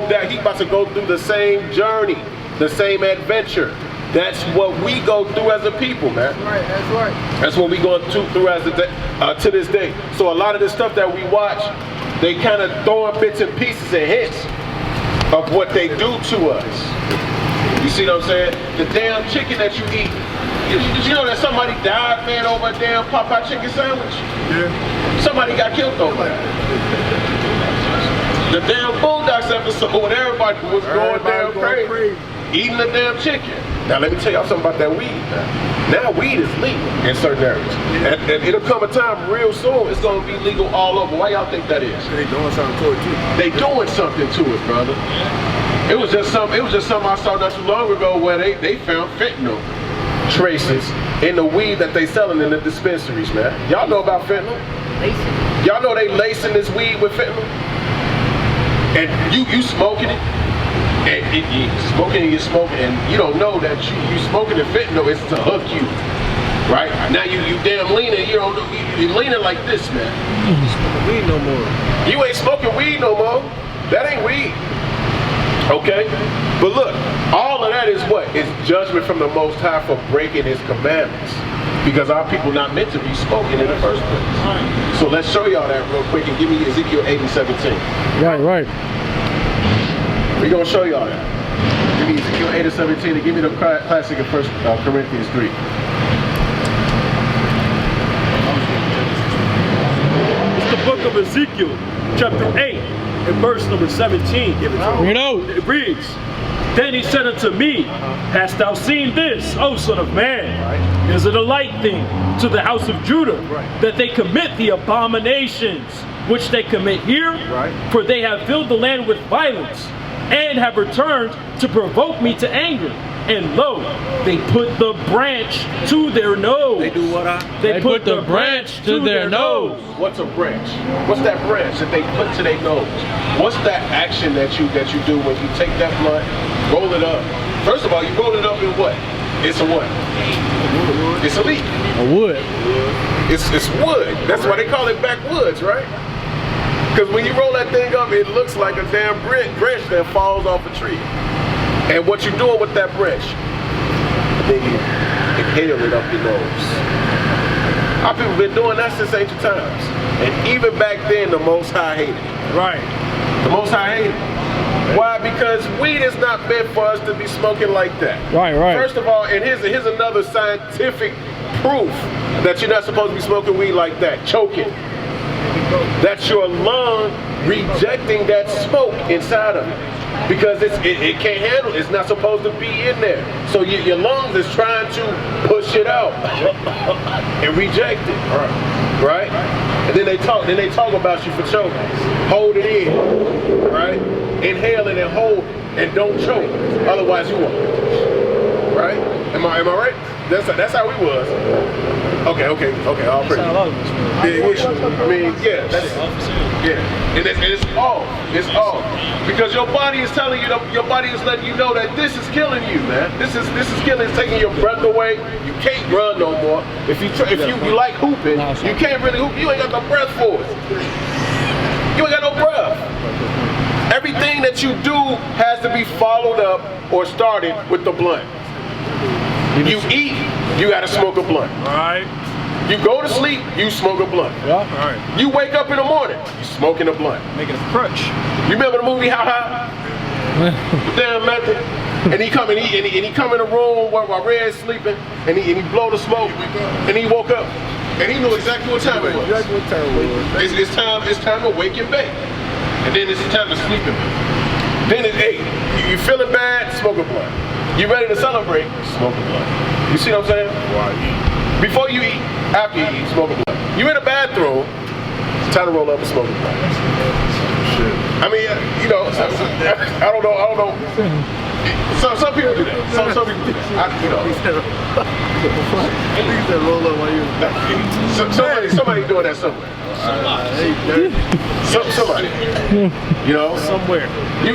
through the same journey, the same adventure. That's what we go through as a people, man. That's right. That's what we go through as to this day. So a lot of this stuff that we watch, they kind of throwing bits and pieces and hints of what they do to us. You see what I'm saying? The damn chicken that you eat. Did you know that somebody died, man, over a damn Popeye chicken sandwich? Yeah. Somebody got killed over that. The damn Boondocks episode when everybody was going damn crazy. Eating the damn chicken. Now let me tell y'all something about that weed. Now weed is legal in certain areas. And it'll come a time real soon, it's gonna be legal all over. Why y'all think that is? They doing something to it too. They doing something to it, brother. It was just something I saw not too long ago where they found fentanyl traces in the weed that they selling in the dispensaries, man. Y'all know about fentanyl? Y'all know they lacing this weed with fentanyl? And you smoking it? And you're smoking, and you don't know that you smoking the fentanyl is to hook you, right? Now you damn leaning, you don't know, you leaning like this, man. You ain't smoking weed no more. You ain't smoking weed no more. That ain't weed, okay? But look, all of that is what? It's judgment from the Most High for breaking His commandments, because our people not meant to be smoking in the first place. So let's show y'all that real quick and give me Ezekiel 8 and 17. Right. We're going to show y'all that. Give me Ezekiel 8 and 17 and give me the classic of 1 Corinthians 3. It's the book of Ezekiel, chapter 8, and verse number 17. It reads, Then he said unto me, Hast thou seen this, O son of man? Is it a light thing to the house of Judah, that they commit the abominations which they commit here? For they have filled the land with violence, and have returned to provoke me to anger. And lo, they put the branch to their nose. They do what? They put the branch to their nose. What's a branch? What's that branch that they put to their nose? What's that action that you do when you take that blunt, roll it up? First of all, you roll it up in what? It's a what? It's a leaf. A wood. It's wood. That's why they call it backwoods, right? Because when you roll that thing up, it looks like a damn branch that falls off a tree. And what you're doing with that branch, then you inhale it up your nose. Our people been doing that since ancient times. And even back then, the Most High hated it. Right. The Most High hated it. Why? Because weed is not meant for us to be smoking like that. Right. First of all, and here's another scientific proof that you're not supposed to be smoking weed like that. Choking. That's your lung rejecting that smoke inside of it. Because it can't handle it. It's not supposed to be in there. So your lungs is trying to push it out and reject it. Right? And then they talk about you for choking. Hold it in. Right? Inhale it and hold and don't choke. Otherwise you won't. Right? Am I right? That's how we was. Okay, all pretty. And it's off. It's off. Because your body is telling you, your body is letting you know that this is killing you, man. This is killing, it's taking your breath away. You can't run no more. If you like hooping, you can't really hoop. You ain't got no breath for it. You ain't got no breath. Everything that you do has to be followed up or started with the blunt. You eat, you gotta smoke a blunt. All right. You go to sleep, you smoke a blunt. Yeah. All right. You wake up in the morning, you smoking a blunt. Making a crutch. You remember the movie How High? Damn method. And he come in the room where Red's sleeping, and he blow the smoke, and he woke up, and he knew exactly what time it was. It's time to wake and bake, and then it's time to sleep and bake. Then it's 8. You feeling bad? Smoke a blunt. You ready to celebrate? Smoke a blunt. You see what I'm saying? Before you eat, after you eat, smoke a blunt. You in the bathroom, it's time to roll up and smoke a blunt. Shit. I mean, I don't know. Some people do that. Some people do that. Somebody doing that somewhere. Somebody. Somewhere. You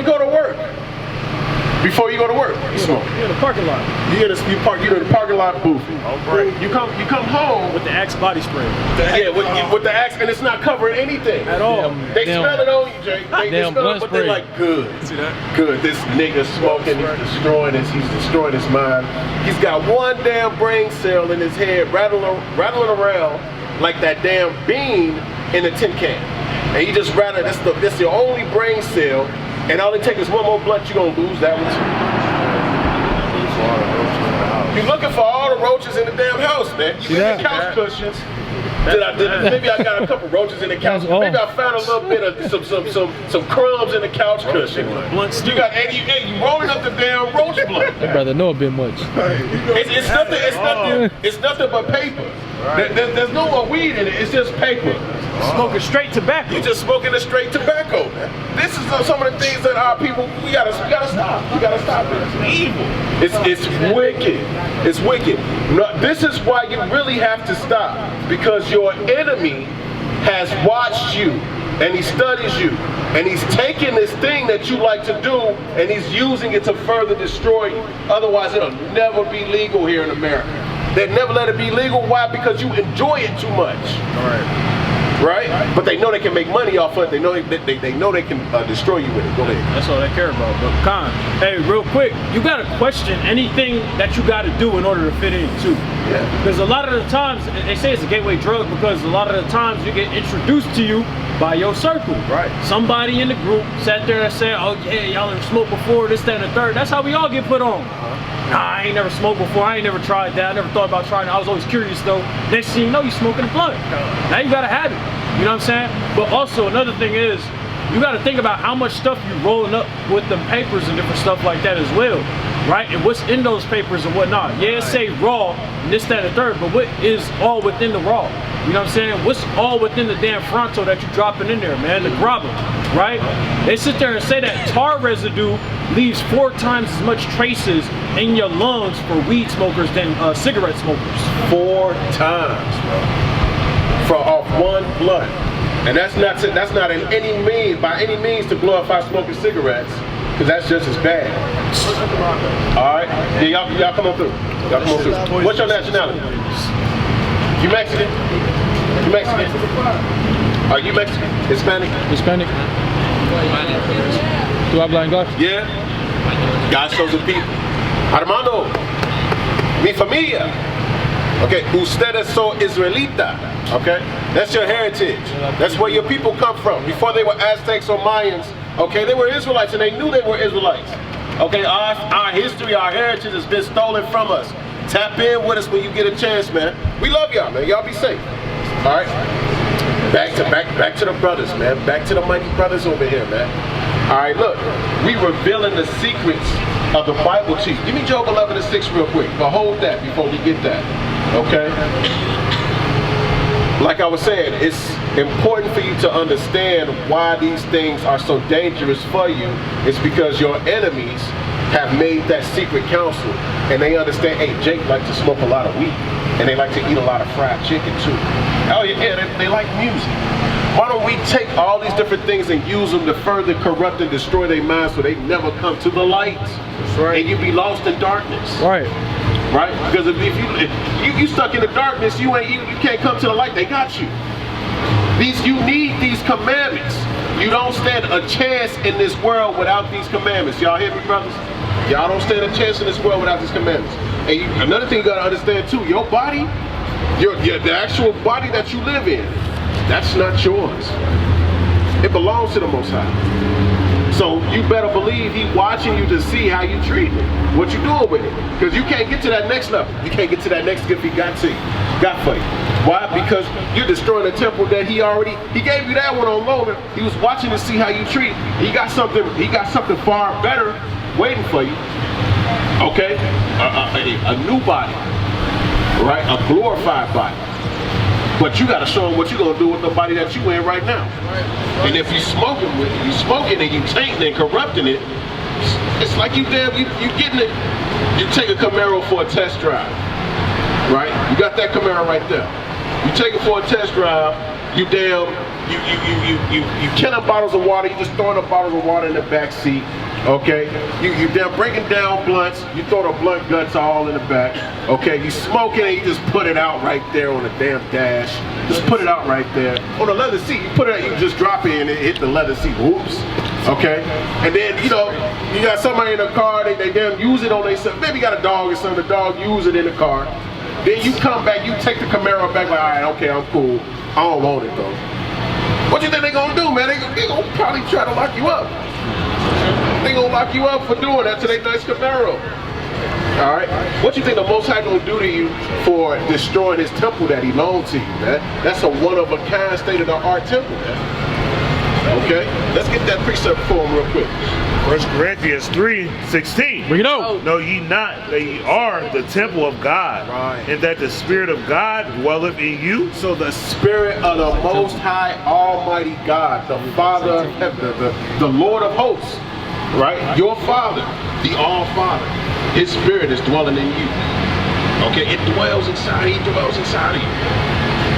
go to work. Before you go to work, you smoke. You're in the parking lot. You're in the parking lot booth. You come home with the Axe body spray. With the Axe, and it's not covering anything at all. They smell it on you, Jay. They smell it, but they're like, good. See that? Good. This nigga smoking. He's destroying his mind. He's got one damn brain cell in his head rattling around like that damn bean in a tin can, and he just rattling. That's the only brain cell. And all it takes is one more blunt, you're gonna lose that one too. You're looking for all the roaches in the damn house, man. You get the couch cushions. Maybe I got a couple roaches in the couch. Maybe I found a little bit of some crumbs in the couch cushion. You got you rolling up the damn roach blunt. That brother know a bit much. It's nothing but paper. There's no more weed in it. It's just paper. Smoking straight tobacco. You're just smoking the straight tobacco, man. This is some of the things that our people, we gotta stop. We gotta stop it. It's evil. It's wicked. It's wicked. No, this is why you really have to stop, because your enemy has watched you and he studies you and he's taking this thing that you like to do and he's using it to further destroy you. Otherwise, it'll never be legal here in America. They'd never let it be legal. Why? Because you enjoy it too much. All right. Right? But they know they can make money off of it. They know they can destroy you with it. Go ahead. That's all they care about. But Khan, hey, real quick, you gotta question anything that you gotta do in order to fit in too. Yeah. Because a lot of the times, they say it's a gateway drug because a lot of the times you get introduced to you by your circle. Right. Somebody in the group sat there and said, oh yeah, y'all have smoked before, this, that, and the third. That's how we all get put on. Nah, I ain't never smoked before. I ain't never tried that. I never thought about trying it. I was always curious though. Next thing you know, you smoking a blunt. Now you gotta have it. You know what I'm saying? But also another thing is, you gotta think about how much stuff you rolling up with them papers and different stuff like that as well. Right? And what's in those papers and whatnot. Yeah, it say raw, and this, that, and the third, but what is all within the raw? You know what I'm saying? What's all within the damn fronto that you're dropping in there, man? The grabba, right? They sit there and say that tar residue leaves 4 times as much traces in your lungs for weed smokers than cigarette smokers. 4 times, bro. For off one blunt. And that's not in any means, by any means, to glorify smoking cigarettes, because that's just as bad. All right? Yeah, y'all come on through. Y'all come on through. What's your nationality? You Mexican? You Mexican? Are you Mexican? Hispanic? Hispanic. ¿Tú hablas inglés? Yeah. God's chosen people. Armando, mi familia. Okay, ustedes son israelita. Okay, that's your heritage. That's where your people come from. Before they were Aztecs or Mayans, okay, they were Israelites and they knew they were Israelites. Okay, our history, our heritage has been stolen from us. Tap in with us when you get a chance, man. We love y'all, man. Y'all be safe. All right. Back to the brothers, man. Back to the mighty brothers over here, man. All right, look, we revealing the secrets of the Bible to you. Give me Job 11:6 real quick, but hold that before we get that, okay? Like I was saying, it's important for you to understand why these things are so dangerous for you. It's because your enemies have made that secret counsel, and they understand, hey, Jake likes to smoke a lot of weed, and they like to eat a lot of fried chicken too. Oh yeah, they like music. Why don't we take all these different things and use them to further corrupt and destroy their minds so they never come to the light? That's right. And you be lost in darkness. Right. Right? Because if you stuck in the darkness, you can't come to the light. They got you. You need these commandments. You don't stand a chance in this world without these commandments. Y'all hear me, brothers? Y'all don't stand a chance in this world without these commandments. And another thing you gotta understand too, your body, the actual body that you live in, that's not yours. It belongs to the Most High. So you better believe He's watching you to see how you treat it, what you doing with it. Because you can't get to that next level. You can't get to that next gift He got for you. Why? Because you're destroying the temple that He gave you that one on loan. He was watching to see how you treat it. He got something far better waiting for you. Okay? A new body. Right? A glorified body. But you got to show them what you're going to do with the body that you in right now. And if you smoking and you tainting and corrupting it, it's like you getting it. You take a Camaro for a test drive, right? You got that Camaro right there. You take it for a test drive. You killing bottles of water. You just throwing up bottles of water in the back seat. Okay, you damn breaking down blunts. You throw the blunt guts all in the back. Okay, you smoking and you just put it out right there on the damn dash. Just put it out right there on the leather seat. You put it out, you just drop it and it hit the leather seat. Whoops. Okay, and then you got somebody in the car. They damn use it on themselves. Maybe you got a dog or something. The dog use it in the car. Then you come back. You take the Camaro back. Like, all right, okay, I'm cool. I don't want it though. What you think they gonna do, man? They gonna probably try to lock you up. They gonna lock you up for doing that to their nice Camaro. All right. What you think the Most High gonna do to you for destroying His temple that He loaned to you, man? That's a one-of-a-kind, state-of-the-art temple, man. Okay. Let's get that precept for him real quick. 1 Corinthians 3:16. Bring it out. Know ye not that ye are the temple of God, right, and that the Spirit of God dwelleth in you? So the Spirit of the Most High Almighty God, the Father of heaven, the Lord of hosts, right? Your Father, the All-Father, His Spirit is dwelling in you. Okay, it dwells inside. He dwells inside of you.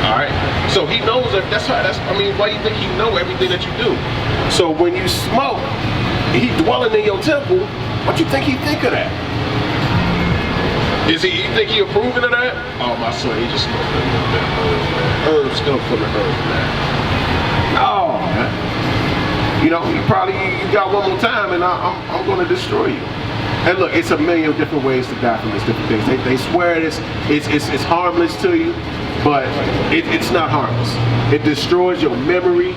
All right. So He knows that. Why do you think He know everything that you do? So when you smoke, He dwelling in your temple. What you think He think of that? You think He approving of that? Oh, my son, he just smoked a little bit of herbs, still full of herbs, man. No, man. You got one more time, and I'm going to destroy you. And look, it's a million different ways to die from these different things. They swear it's harmless to you, but it's not harmless. It destroys your memory.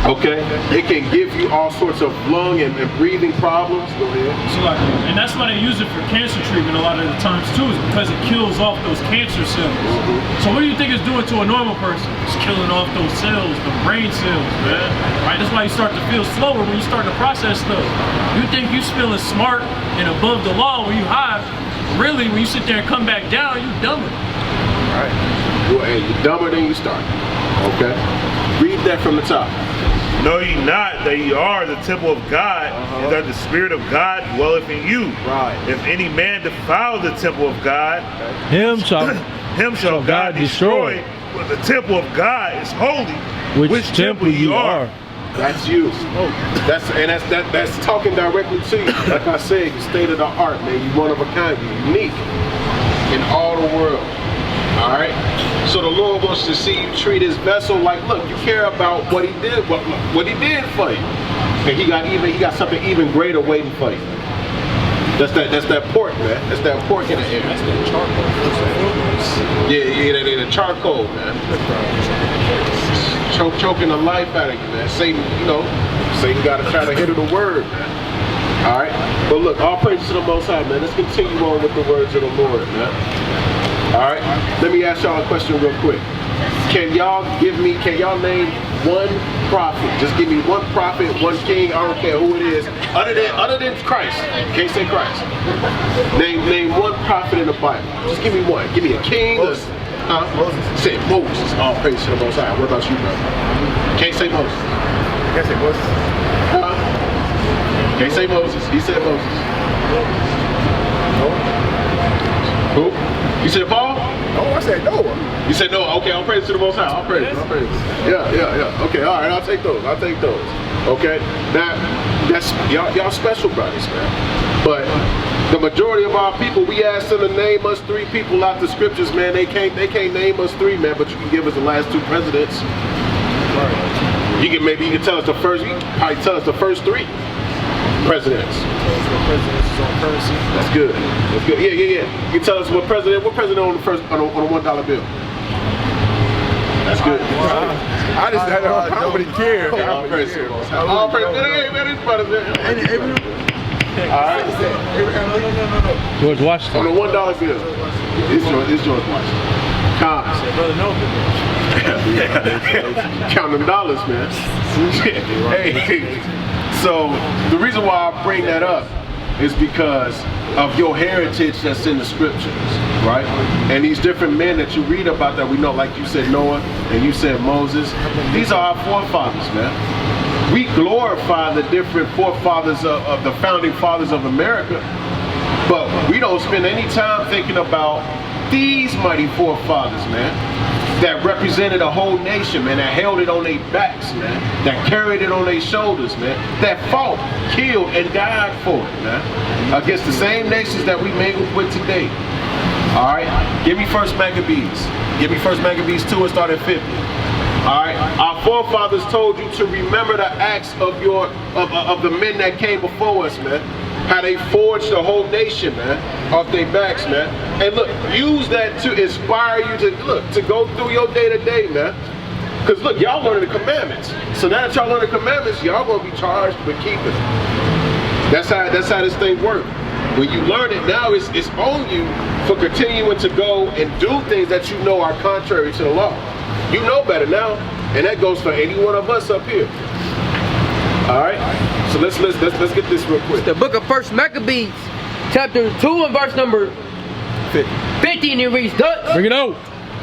Okay, it can give you all sorts of lung and breathing problems. Go ahead. So and that's why they use it for cancer treatment a lot of the times too, is because it kills off those cancer cells. So what do you think it's doing to a normal person? It's killing off those cells, the brain cells, man. Right? That's why you start to feel slower when you start to process stuff. You think you're feeling smart and above the law when you high. Really, when you sit there and come back down, you dumber. Right. Well, hey, you're dumber than you started. Okay. Read that from the top. Know ye not that ye are the temple of God, and that the Spirit of God dwelleth in you? Right. If any man defile the temple of God, him shall God destroy. But the temple of God is holy. Which temple ye are? That's you. That's talking directly to you. Like I said, you state of the art, man. You one of a kind. You're unique in all the world. All right. So the Lord wants to see you treat His vessel like, look, you care about what He did, what He did for you, and He got something even greater waiting for you. That's that pork, man. That's that pork in the air. That's that charcoal. Yeah, the charcoal, man. Choking the life out of you, man. Satan got to try to hit the word, man. All right. But look, all praise to the Most High, man. Let's continue on with the words of the Lord, man. All right, let me ask y'all a question real quick. Can y'all name one prophet? Just give me one prophet, one king, I don't care who it is, other than Christ. Can't say Christ. Name one prophet in the Bible. Just give me one. Give me a king. Moses. Say Moses. All praise to the Most High. What about you, brother? Can't say Moses. Can't say Moses. Can't say Moses. He said Moses. Who? You said Paul? No, I said Noah. You said no. Okay, I'll praise to the Most High. I'll praise. Yeah. Okay, all right. I'll take those. Okay. Now, that's y'all special brothers, man. But the majority of our people, we asked them to name us 3 people out the scriptures, man. They can't name us 3, man. But you can give us the last 2 presidents. Right. You can tell us the first. You can probably tell us the first 3 presidents. That's good. Yeah. You can tell us what president on the $1 bill. That's good. I just had nobody care. All praise. Hey, man, these brothers, man. All right. George Washington. On the $1 bill. It's George Washington. Count them dollars, man. Hey. So the reason why I bring that up is because of your heritage that's in the scriptures, right? And these different men that you read about that we know, like you said Noah and you said Moses, these are our forefathers, man. We glorify the different forefathers of the founding fathers of America, but we don't spend any time thinking about these mighty forefathers, man, that represented a whole nation, man, that held it on their backs, man, that carried it on their shoulders, man, that fought, killed, and died for it, man, against the same nations that we mingle with today. All right, give me 1 Maccabees. Give me 1 Maccabees 2 and start at 50. All right, our forefathers told you to remember the acts of the men that came before us, man. How they forged the whole nation, man, off their backs, man. And look, use that to inspire you to go through your day-to-day, man. Because look, y'all learning the commandments. So now that y'all learn the commandments, y'all gonna be charged with keeping it. That's how this thing works. When you learn it, now it's on you for continuing to go and do things that you know are contrary to the law. You know better now, and that goes for any one of us up here. All right, so let's get this real quick. The book of 1 Maccabees, chapter 2 and verse number 50, and it reads thus. Bring it out.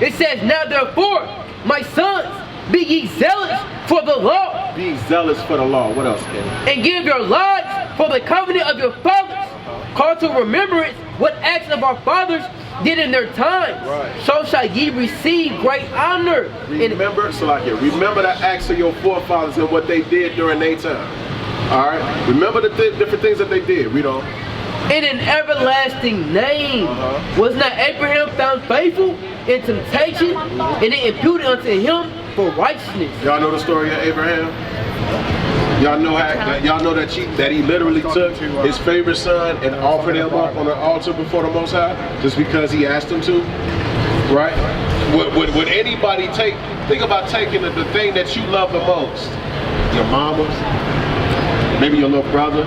It says, now therefore, my sons, be ye zealous for the law. Be zealous for the law. What else, Ken? And give your lives for the covenant of your fathers. Call to remembrance what acts of our fathers did in their time. Right. So shall ye receive great honor. Remember the acts of your forefathers and what they did during their time. All right. Remember the different things that they did. Read on. In an everlasting name. Was not Abraham found faithful in temptation, and it imputed unto him for righteousness? Y'all know the story of Abraham? Y'all know that he literally took his favorite son and offered him up on the altar before the Most High just because he asked him to, right? Would anybody think about taking the thing that you love the most, your mama, maybe your little brother,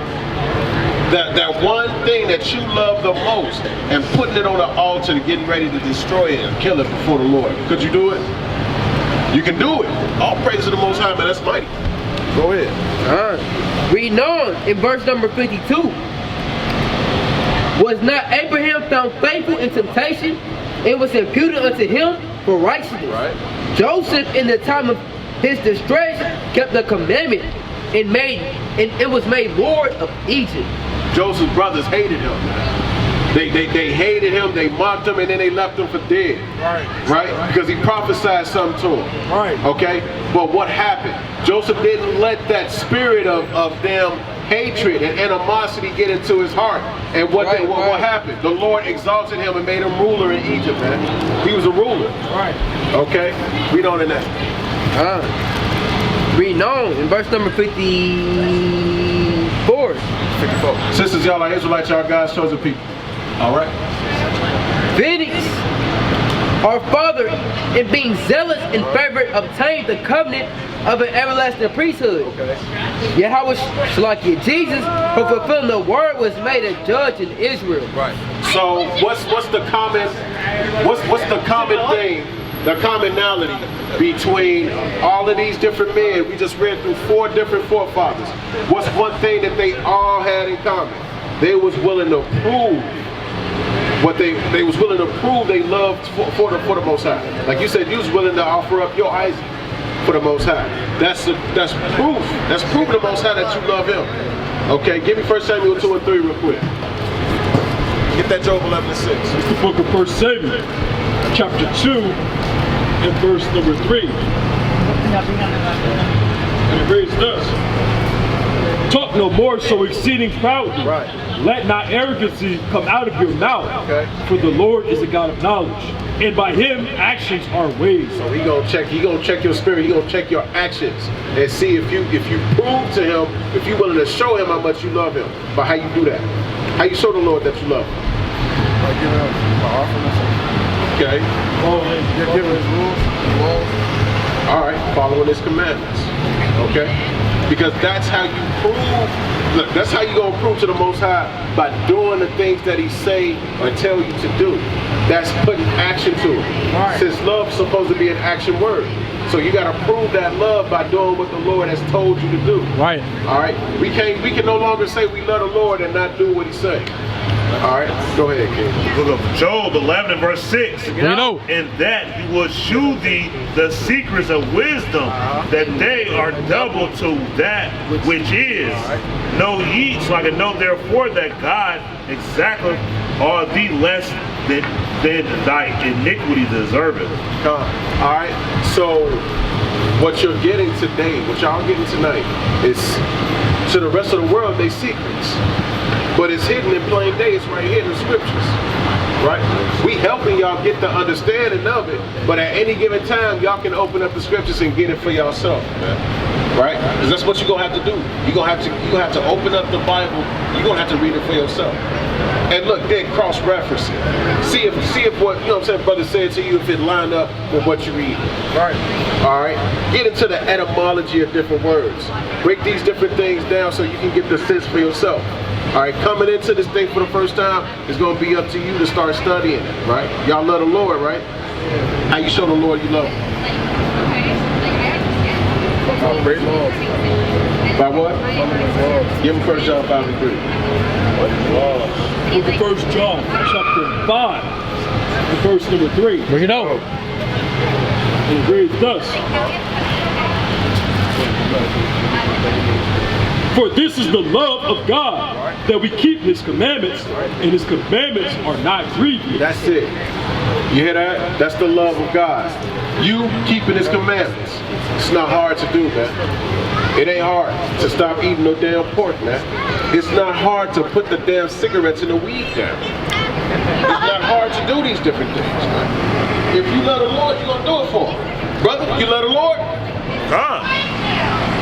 that one thing that you love the most, and putting it on the altar and getting ready to destroy it and kill it before the Lord? Could you do it? You can do it. All praise to the Most High, man. That's mighty. Go ahead. Reading on in verse number 52. Was not Abraham found faithful in temptation, and was imputed unto him for righteousness? Right. Joseph, in the time of his distress, kept the commandment and it was made Lord of Egypt. Joseph's brothers hated him. They hated him, they mocked him, and then they left him for dead. Right? Because he prophesied something to him. Right. Okay? But what happened? Joseph didn't let that spirit of them hatred and animosity get into his heart. And what happened? The Lord exalted him and made him ruler in Egypt, man. He was a ruler. Right. Okay? Read on in that. Reading on in verse number 54. Sisters, y'all are Israelites, y'all God's chosen people. All right. Phoenix, our father, in being zealous in favor, obtained the covenant of an everlasting priesthood. Okay. Yahweh Shalakia, Jesus, for fulfilling the word, was made a judge in Israel. Right. So what's the common thing the commonality between all of these different men. We just read through 4 different forefathers. What's one thing that they all had in common? They was willing to prove what they was willing to prove they loved for the Most High. Like you said, you was willing to offer up your Isaac for the Most High. That's proof. That's proving the Most High that you love Him. Okay, give me 1 Samuel 2 and 3 real quick. Get that Job 11 and 6. It's the book of 1 Samuel, chapter 2, and verse number 3. And it reads thus: talk no more so exceeding proudly. Right. Let not arrogancy come out of your mouth. Okay. For the Lord is a God of knowledge, and by Him actions are weighed. So He gonna check your spirit. He gonna check your actions and see if you prove to Him, if you willing to show Him how much you love Him. But how you do that? How you show the Lord that you love Him? By giving Him my offering or something. Okay. Giving His rules, laws. All right. Following His commandments. Okay. Because that's how you prove. Look, that's how you gonna prove to the Most High, by doing the things that He say or tell you to do. That's putting action to it. Right. Since love is supposed to be an action word, so you gotta prove that love by doing what the Lord has told you to do. Right. All right. We can no longer say we love the Lord and not do what He say. All right. Go ahead, King. Book of Job 11 and verse 6. You know. In that He will shew thee the secrets of wisdom, that they are double to that which is. Know ye, so I can know therefore that God exactly are thee less than thy iniquity deserveth. All right. So what you're getting today, what y'all getting tonight, is to the rest of the world they secrets. But it's hidden in plain day. It's right here in the scriptures. Right? We helping y'all get the understanding of it, but at any given time, y'all can open up the scriptures and get it for yourself, man. Right? Because that's what you're gonna have to do. You're gonna have to open up the Bible. You're gonna have to read it for yourself. And look, then cross-reference it. See if what, you know what I'm saying, brother said to you, if it lined up with what you read. Right. All right? Get into the etymology of different words. Break these different things down so you can get the sense for yourself. All right, coming into this thing for the first time, it's going to be up to you to start studying it, right? Y'all love the Lord, right? How you show the Lord you love Him? Great laws. By what? Give him 1 John 5 and 3. Book of 1 John, chapter 5, and verse number 3. Bring it out. And it reads thus: for this is the love of God, that we keep His commandments, and His commandments are not grievous. That's it. You hear that? That's the love of God. You keeping His commandments. It's not hard to do, man. It ain't hard to stop eating no damn pork, man. It's not hard to put the damn cigarettes and the weed down. It's not hard to do these different things, man. If you love the Lord, you're going to do it for Him. Brother, you love the Lord?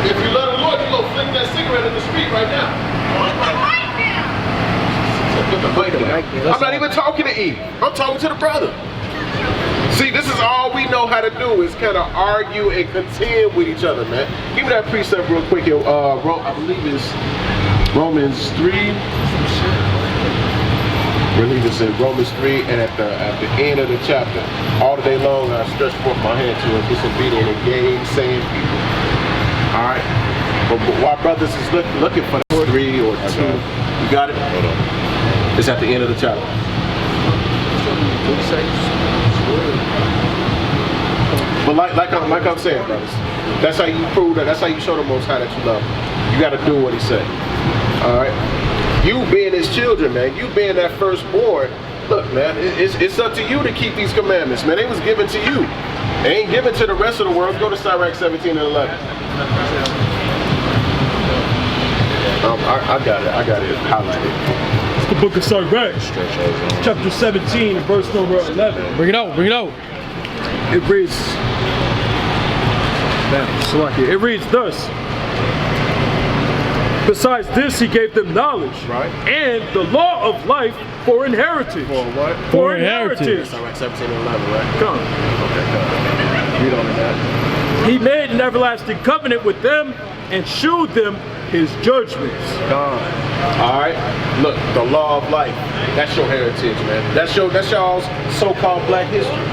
If you love the Lord, you're going to flick that cigarette in the street right now. I'm not even talking to Eve. I'm talking to the brother. See, this is all we know how to do, is kind of argue and contend with each other, man. Give me that precept real quick here. I believe it's Romans 3. I believe it's in Romans 3, and at the end of the chapter, all the day long I stretch forth my hand to a disobedient and gainsaying people. All right? But while brothers is looking for 3 or 2, you got it? Hold on. It's at the end of the chapter. But like I'm saying, brothers, that's how you prove that. That's how you show the Most High that you love Him. You got to do what He said. All right. You being His children, man. You being that firstborn. Look, man. It's up to you to keep these commandments, man. They was given to you. They ain't given to the rest of the world. Go to Sirach 17 and 11. I got it highlighted. It's the book of Sirach, chapter 17, verse number 11. Bring it out. Bring it out. It reads, it reads thus: besides this, He gave them knowledge, right, and the law of life for inheritance. For what? For inheritance. Sirach 17 and 11, right? Come. Okay, come. Read on that. He made an everlasting covenant with them and shewed them His judgments. All right, look, the law of life. That's your heritage, man. That's y'all's so-called black history.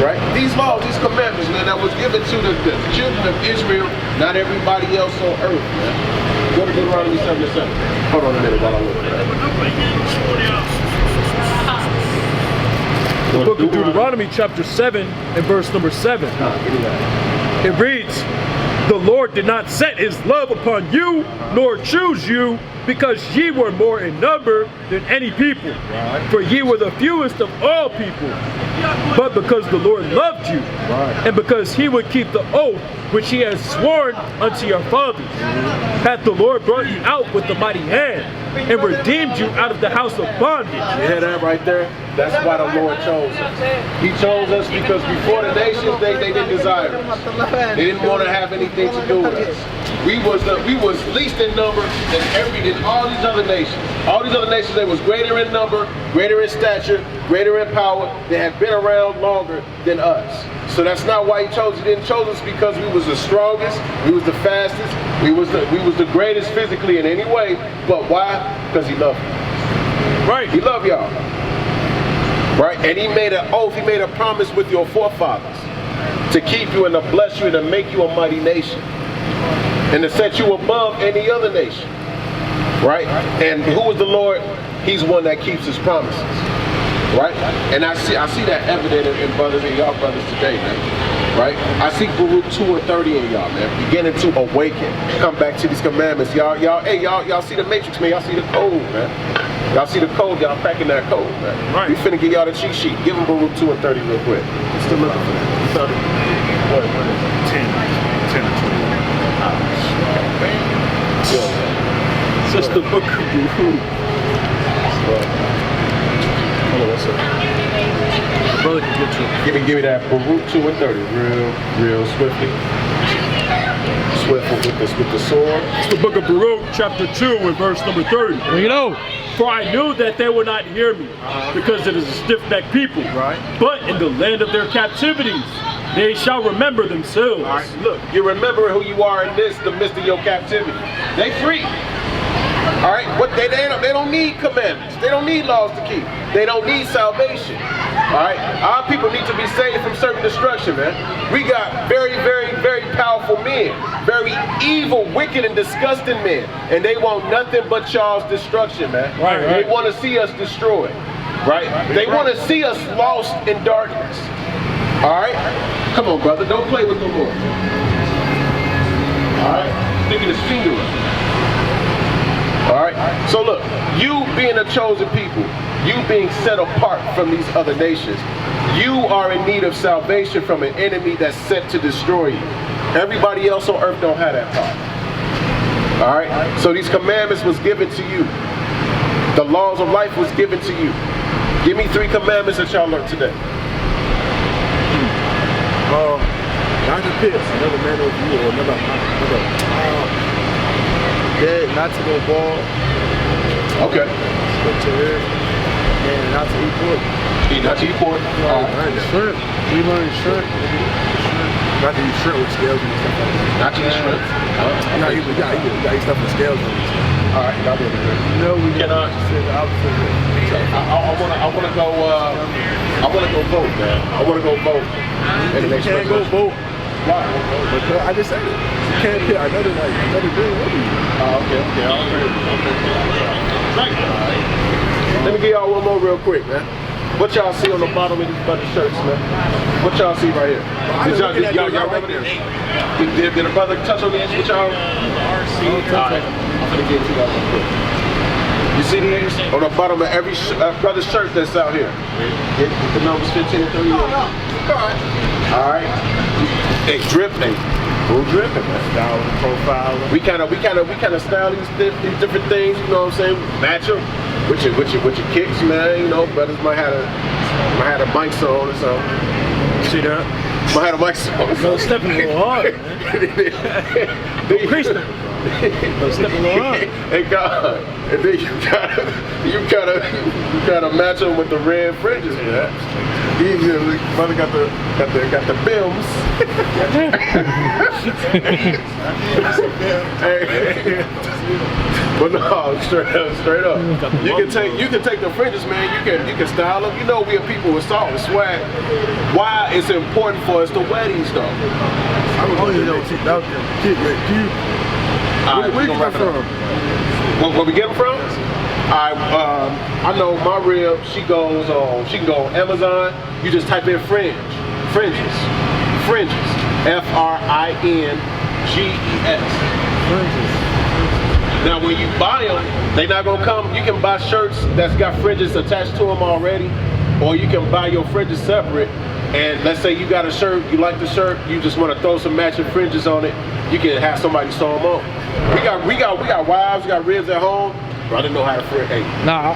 Right? These laws, these commandments, man, that was given to the children of Israel, not everybody else on earth, man. Go to Deuteronomy 7:7. Hold on a minute while I look at that. The book of Deuteronomy chapter 7 and verse number 7. It reads, "The Lord did not set his love upon you, nor choose you, because ye were more in number than any people. For ye were the fewest of all people. But because the Lord loved you, and because he would keep the oath which he has sworn unto your fathers, hath the Lord brought you out with a mighty hand, and redeemed you out of the house of bondage." You hear that right there? That's why the Lord chose us. He chose us because before the nations, they didn't desire us. They didn't want to have anything to do with us. We was least in number than all these other nations. All these other nations, they was greater in number, greater in stature, greater in power. They had been around longer than us. So that's not why he chose. He didn't chose us because we was the strongest, we was the fastest, we was the greatest physically in any way. But why? Because he loved you. Right. He loved y'all. Right? And he made an oath, he made a promise with your forefathers to keep you and to bless you and to make you a mighty nation. And to set you above any other nation. Right? And who is the Lord? He's one that keeps his promises. Right? And I see that evident in brothers and y'all brothers today, man. Right? I see Baruch 2 and 30 in y'all, man. Beginning to awaken. Come back to these commandments. Y'all see the matrix, man. Y'all see the code, man. Y'all see the code, y'all cracking that code, man. Right. We finna get y'all the cheat sheet. Give them Baruch 2 and 30 real quick. I'm still looking for that. 10 and 21. Just the book of Baruch. Hold on, what's up? Brother can get you. Give me that Baruch 2 and 30 real swiftly. Swift with the sword. It's the book of Baruch chapter 2 and verse number 30. You know. "For I knew that they would not hear me, because it is a stiff-necked people. Right. But in the land of their captivities, they shall remember themselves." All right, look, you remember who you are in the midst of your captivity. They free. All right, what they don't need commandments. They don't need laws to keep. They don't need salvation. All right, our people need to be saved from certain destruction, man. We got very, very, very powerful men, very evil, wicked, and disgusting men, and they want nothing but y'all's destruction, man. Right. They want to see us destroyed, right? They want to see us lost in darkness. All right, come on, brother, don't play with the Lord. All right, sticking his finger up. All right, so look, you being a chosen people, you being set apart from these other nations, you are in need of salvation from an enemy that's set to destroy you. Everybody else on earth don't have that power. All right, so these commandments was given to you. The laws of life was given to you. Give me 3 commandments that y'all learned today. Not to piss, another man over you, or another dead, not to go bald. Okay. And not to eat pork. Not to eat pork. Shrimp. We learned shrimp. Not to eat shrimp with scales and stuff like that. Not to eat shrimp. You gotta eat stuff with scales on it. All right, y'all be able to do it. No, we cannot. I want to go vote, man. I want to go vote. You can't go vote. Why? Because I just said it. You can't pick another dude over you. Okay. Let me give y'all one more real quick, man. What y'all see on the bottom of these brother shirts, man? What y'all see right here? Y'all remember this? Did the brother touch on this with y'all? Alright, I'm gonna get to that real quick. You see these? On the bottom of every brother's shirt that's out here. Get the numbers 15 and 38. Alright. Hey, dripping. We're dripping, man. Style and profile. We kind of style these different things, you know what I'm saying? Match them with your kicks, man. You know, brothers might have a mic on or something. See that? Might have a mic on. No, stepping a little hard, man. Increase them. No, stepping a little hard. Hey God, and then you gotta match them with the red fringes, man. Brother got the bims. But no, straight up. You can take the fringes, man. You can style them. You know we are people with salt and swag. Why it's important for us to wear these though? I don't know. Where you get that from? Where we get them from? I know my rib. She can go on Amazon. You just type in fringes. F-R-I-N-G-E-S. Now when you buy them, they not gonna come. You can buy shirts that's got fringes attached to them already, or you can buy your fringes separate. And let's say you got a shirt, you like the shirt, you just want to throw some matching fringes on it. You can have somebody sew them on. We got wives, we got ribs at home. But I didn't know how to fringe. Hey. Nah.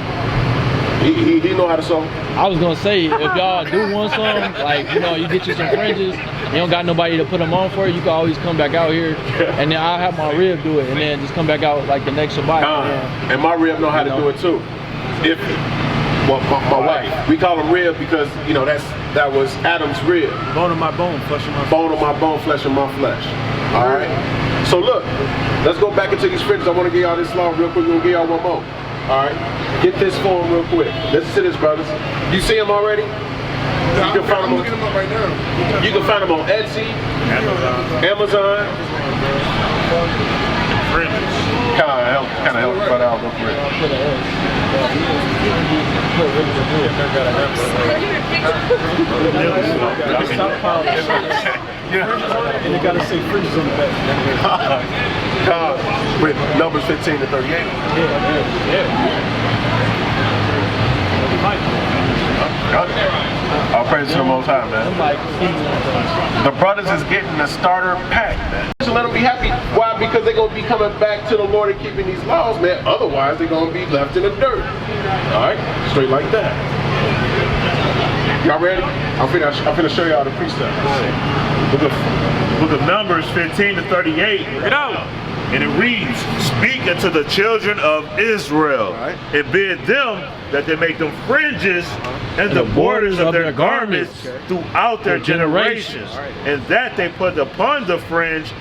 He know how to sew. I was gonna say, if y'all do want some, like, you know, you get you some fringes, you don't got nobody to put them on for you, you can always come back out here, and then I'll have my rib do it, and then just come back out like the next Shabbat. And my rib know how to do it too. Well, my wife, we call them rib because, you know, that was Adam's rib. Bone of my bone, flesh of my flesh. Bone of my bone, flesh of my flesh. All right. So look, let's go back into these fringes. I want to give y'all this long real quick. We'll give y'all one more. All right, get this for them real quick. Listen to this, brothers. You see them already? Yeah, you can find I'm them. looking them up right now. You can find them on Etsy, Amazon. Kind of help brother out real quick. And you gotta say fringes on the back. With numbers 15 to 38. I'll praise to the Most High, man. The brothers is getting the starter pack, man. So let them be happy. Why? Because they're going to be coming back to the Lord and keeping these laws, man. Otherwise, they're going to be left in the dirt. All right? Straight like that. Y'all ready? I'm finna show y'all the precept. Book of Numbers 15 to 38. Get out. And it reads, speak unto the children of Israel, and bid them that they make them fringes and the borders of their garments throughout their generations, and that they put upon the fringe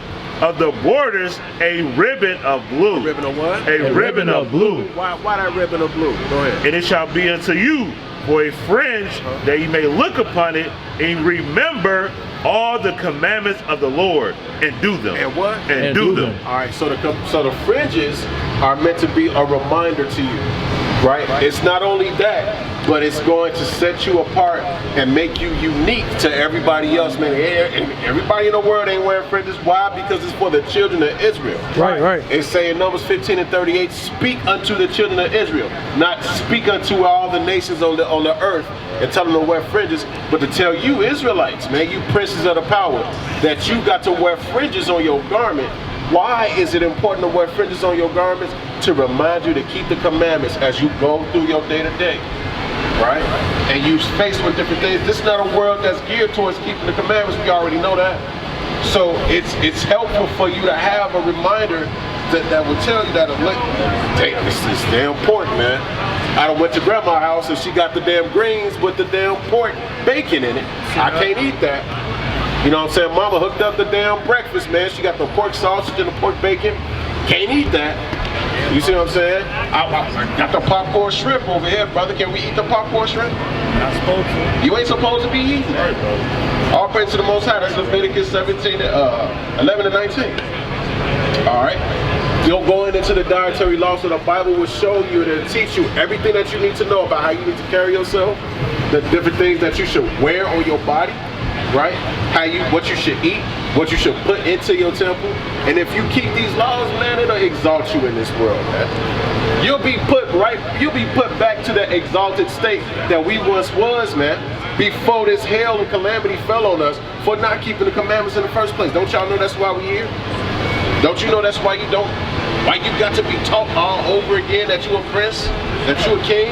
of the borders a ribbon of blue. A ribbon of what? A ribbon of blue. Why that ribbon of blue? Go ahead. And it shall be unto you for a fringe that you may look upon it and remember all the commandments of the Lord and do them. And what? And do them. All right, so the fringes are meant to be a reminder to you, right? It's not only that, but it's going to set you apart and make you unique to everybody else, man. Everybody in the world ain't wearing fringes. Why? Because it's for the children of Israel. Right. It's saying Numbers 15 and 38, speak unto the children of Israel, not speak unto all the nations on the earth and tell them to wear fringes, but to tell you Israelites, man, you princes of the power, that you got to wear fringes on your garment. Why is it important to wear fringes on your garments? To remind you to keep the commandments as you go through your day-to-day. Right? And you faced with different things. This is not a world that's geared towards keeping the commandments. We already know that. So it's helpful for you to have a reminder that will tell you that, damn, this is damn pork, man. I done went to grandma's house and she got the damn greens with the damn pork bacon in it. I can't eat that. You know what I'm saying? Mama hooked up the damn breakfast, man. She got the pork sausage and the pork bacon. Can't eat that. You see what I'm saying? I got the popcorn shrimp over here, brother. Can we eat the popcorn shrimp? Not supposed to. You ain't supposed to be eating it. All praise to the Most High. That's Leviticus 11 to 19. All right. You're going into the dietary law, so the Bible will show you and teach you everything that you need to know about how you need to carry yourself, the different things that you should wear on your body, right? What you should eat, what you should put into your temple. And if you keep these laws, man, it'll exalt you in this world, man. You'll be put back to that exalted state that we once was, man, before this hell and calamity fell on us for not keeping the commandments in the first place. Don't y'all know that's why we're here? Don't you know that's why you got to be taught all over again that you're a prince, that you're a king,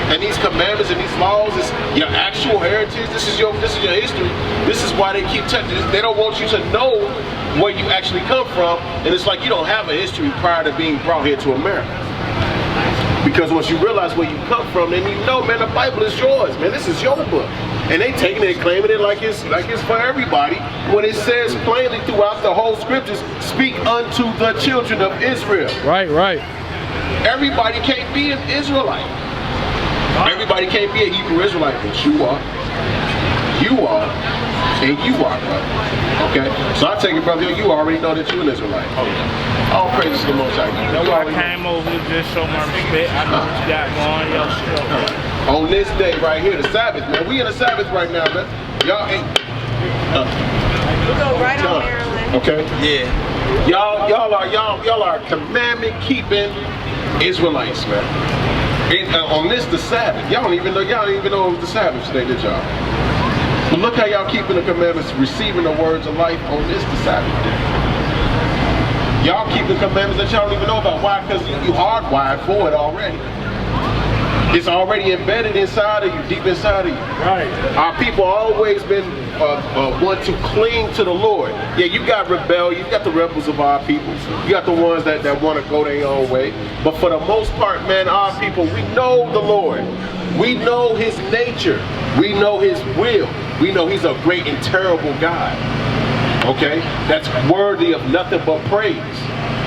and these commandments and these laws is your actual heritage. This is your history. This is why they keep touching this. They don't want you to know where you actually come from, and it's like you don't have a history prior to being brought here to America. Because once you realize where you come from, then you know, man, the Bible is yours, man. This is your book. And they taking it and claiming it like it's for everybody, when it says plainly throughout the whole scriptures, speak unto the children of Israel. Right. Everybody can't be an Israelite. Everybody can't be a Hebrew Israelite, but you are. You are, and you are, brother. Okay? So I take it, brother, you already know that you're an Israelite. All praise to the Most High. That's why I came over here to just show my respect. I know what you got going, yo. On this day right here, the Sabbath, man. We in the Sabbath right now, man. Y'all ain't. We go right on Maryland. Okay? Yeah. Y'all are commandment keeping Israelites, man. On this, the Sabbath. Y'all don't even know it was the Sabbath today, did y'all? But look how y'all keeping the commandments, receiving the words of life on this, the Sabbath day. Y'all keep the commandments that y'all don't even know about. Why? Because you hardwired for it already. It's already embedded inside of you, deep inside of you. Right. Our people always been want to cling to the Lord. Yeah, you got rebellion, you got the rebels of our people. You got the ones that want to go their own way. But for the most part, man, our people, we know the Lord. We know His nature. We know His will. We know He's a great and terrible God. Okay? That's worthy of nothing but praise.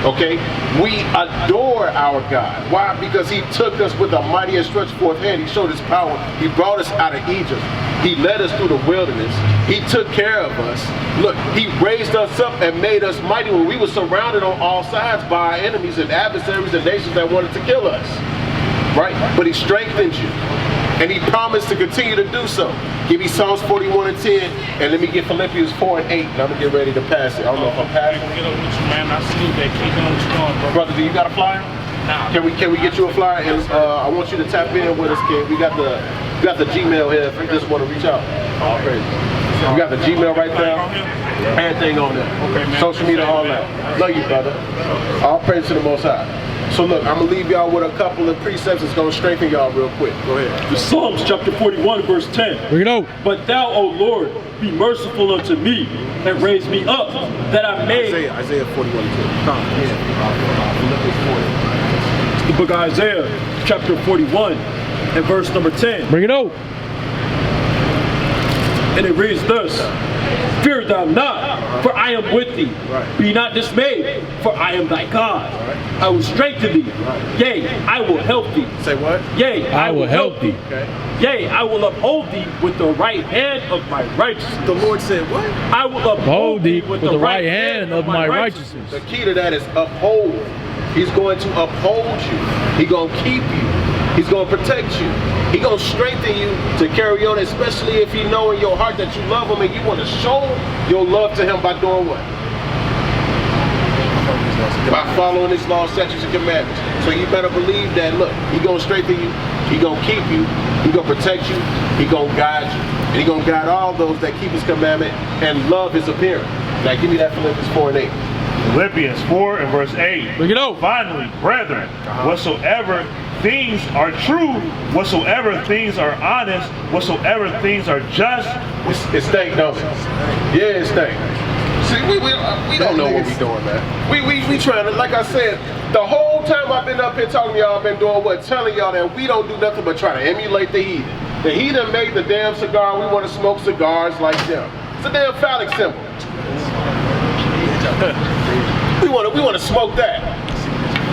Okay? We adore our God. Why? Because He took us with a mighty and stretched forth hand. He showed His power. He brought us out of Egypt. He led us through the wilderness. He took care of us. Look, He raised us up and made us mighty when we were surrounded on all sides by our enemies and adversaries and nations that wanted to kill us. Right? But He strengthened you. And He promised to continue to do so. Give me Psalms 41 and 10, and let me get Philippians 4 and 8, and I'm going to get ready to pass it. I don't know if I'm passing. Get up with you, man. I see that. Keep on going, bro. Brother, do you got a flyer? Nah. Can we get you a flyer? And I want you to tap in with us, kid. We got the Gmail here if you just want to reach out. All praise. We got the Gmail right there. Everything on there. Okay, man. Social media, all that. Love you, brother. All praise to the Most High. So look, I'm going to leave y'all with a couple of precepts that's going to strengthen y'all real quick. Go ahead. The Psalms chapter 41 verse 10. Bring it out. But thou, O Lord, be merciful unto me and raise me up, that I may... Isaiah 41 and 10. It's the book of Isaiah chapter 41 and verse number 10. Bring it out. And it reads thus: Fear thou not, for I am with thee. Be not dismayed, for I am thy God. I will strengthen thee. Yea, I will help thee. Say what? Yea, I will help thee. Okay. Yea, I will uphold thee with the right hand of my righteousness. The Lord said what? I will uphold thee with the right hand of my righteousness. The key to that is uphold. He's going to uphold you. He's going to keep you. He's going to protect you. He's going to strengthen you to carry on, especially if you know in your heart that you love Him and you want to show your love to Him by doing what? By following His laws, statutes, and commandments. So you better believe that, look, He's going to strengthen you. He's going to keep you. He's going to protect you. He's going to guide you. And He's going to guide all those that keep His commandment and love His appearance. Now give me that Philippians 4 and 8. Philippians 4 and verse 8. Bring it out. Finally, brethren, whatsoever things are true, whatsoever things are honest, whatsoever things are just. It stank, don't it? Yeah, it stank. See, we don't know what we doing, man. We trying to, like I said, the whole time I've been up here talking to y'all, I've been doing what? Telling y'all that we don't do nothing but try to emulate the heathen. The heathen made the damn cigar. We want to smoke cigars like them. It's a damn phallic symbol. We want to smoke that.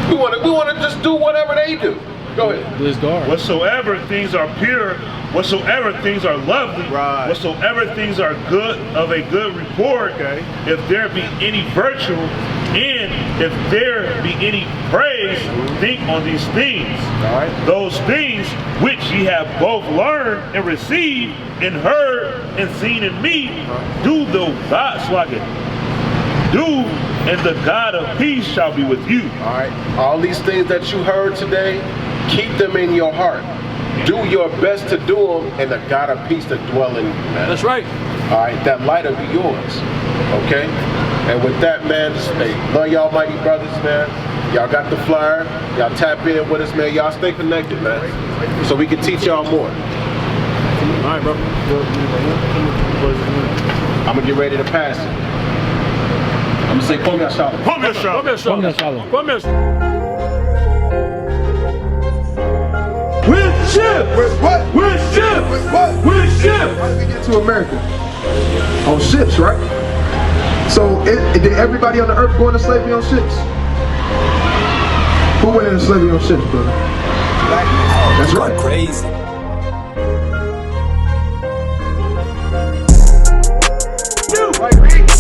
We want to just do whatever they do. Go ahead. Whatsoever things are pure, whatsoever things are lovely, whatsoever things are good, of a good report, if there be any virtue, and if there be any praise, think on these things. Those things which ye have both learned and received and heard and seen in me, do the do, and the God of peace shall be with you. All right. All these things that you heard today, keep them in your heart. Do your best to do them, and the God of peace to dwell in you, man. That's right. All right. That light will be yours. Okay. And with that, man, just love y'all, mighty brothers, man. Y'all got the flyer. Y'all tap in with us, man. Y'all stay connected, man, so we can teach y'all more. All right, bro. I'm gonna get ready to pass it. I'm gonna say, Kwame Ashala. Kwame Ashala. Kwame Ashala. Kwame Ashala. With ship! With what? With ship! With what? With ship! How did we get to America? On ships, right? So did everybody on the earth go into slavery on ships? Who Who went into slavery on ships, brother? That's right. Crazy.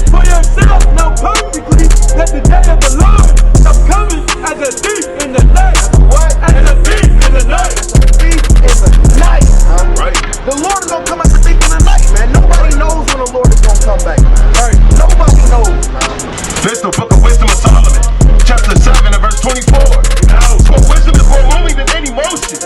For yourself, know perfectly that the day of the Lord shall coming as a thief in the night. What? As a thief in the night. Thief in the night. Right. The Lord is gonna come as a thief in the night, man. Nobody knows when the Lord is gonna come back. Right. Nobody knows, man. This the book of wisdom of Solomon, chapter 7 and verse 24. For wisdom is more moving than any motion.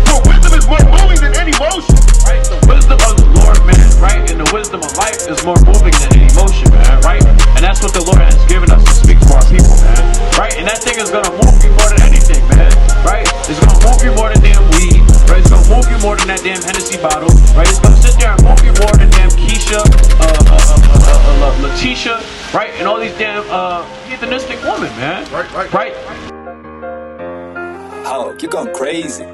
For wisdom is more moving than any motion. Right? The wisdom of the Lord, man, right? And the wisdom of life is more moving than any emotion, man, right? And that's what the Lord has given us to speak for our people, man. Right? And that thing is gonna move you more than anything, man. Right? It's gonna move you more than damn weed. Right? It's gonna move you more than that damn Hennessy bottle. Right? It's gonna sit there and move you more than damn Keisha, Letitia, right? And all these damn heathenistic women, man. Right. Oh, you're going crazy.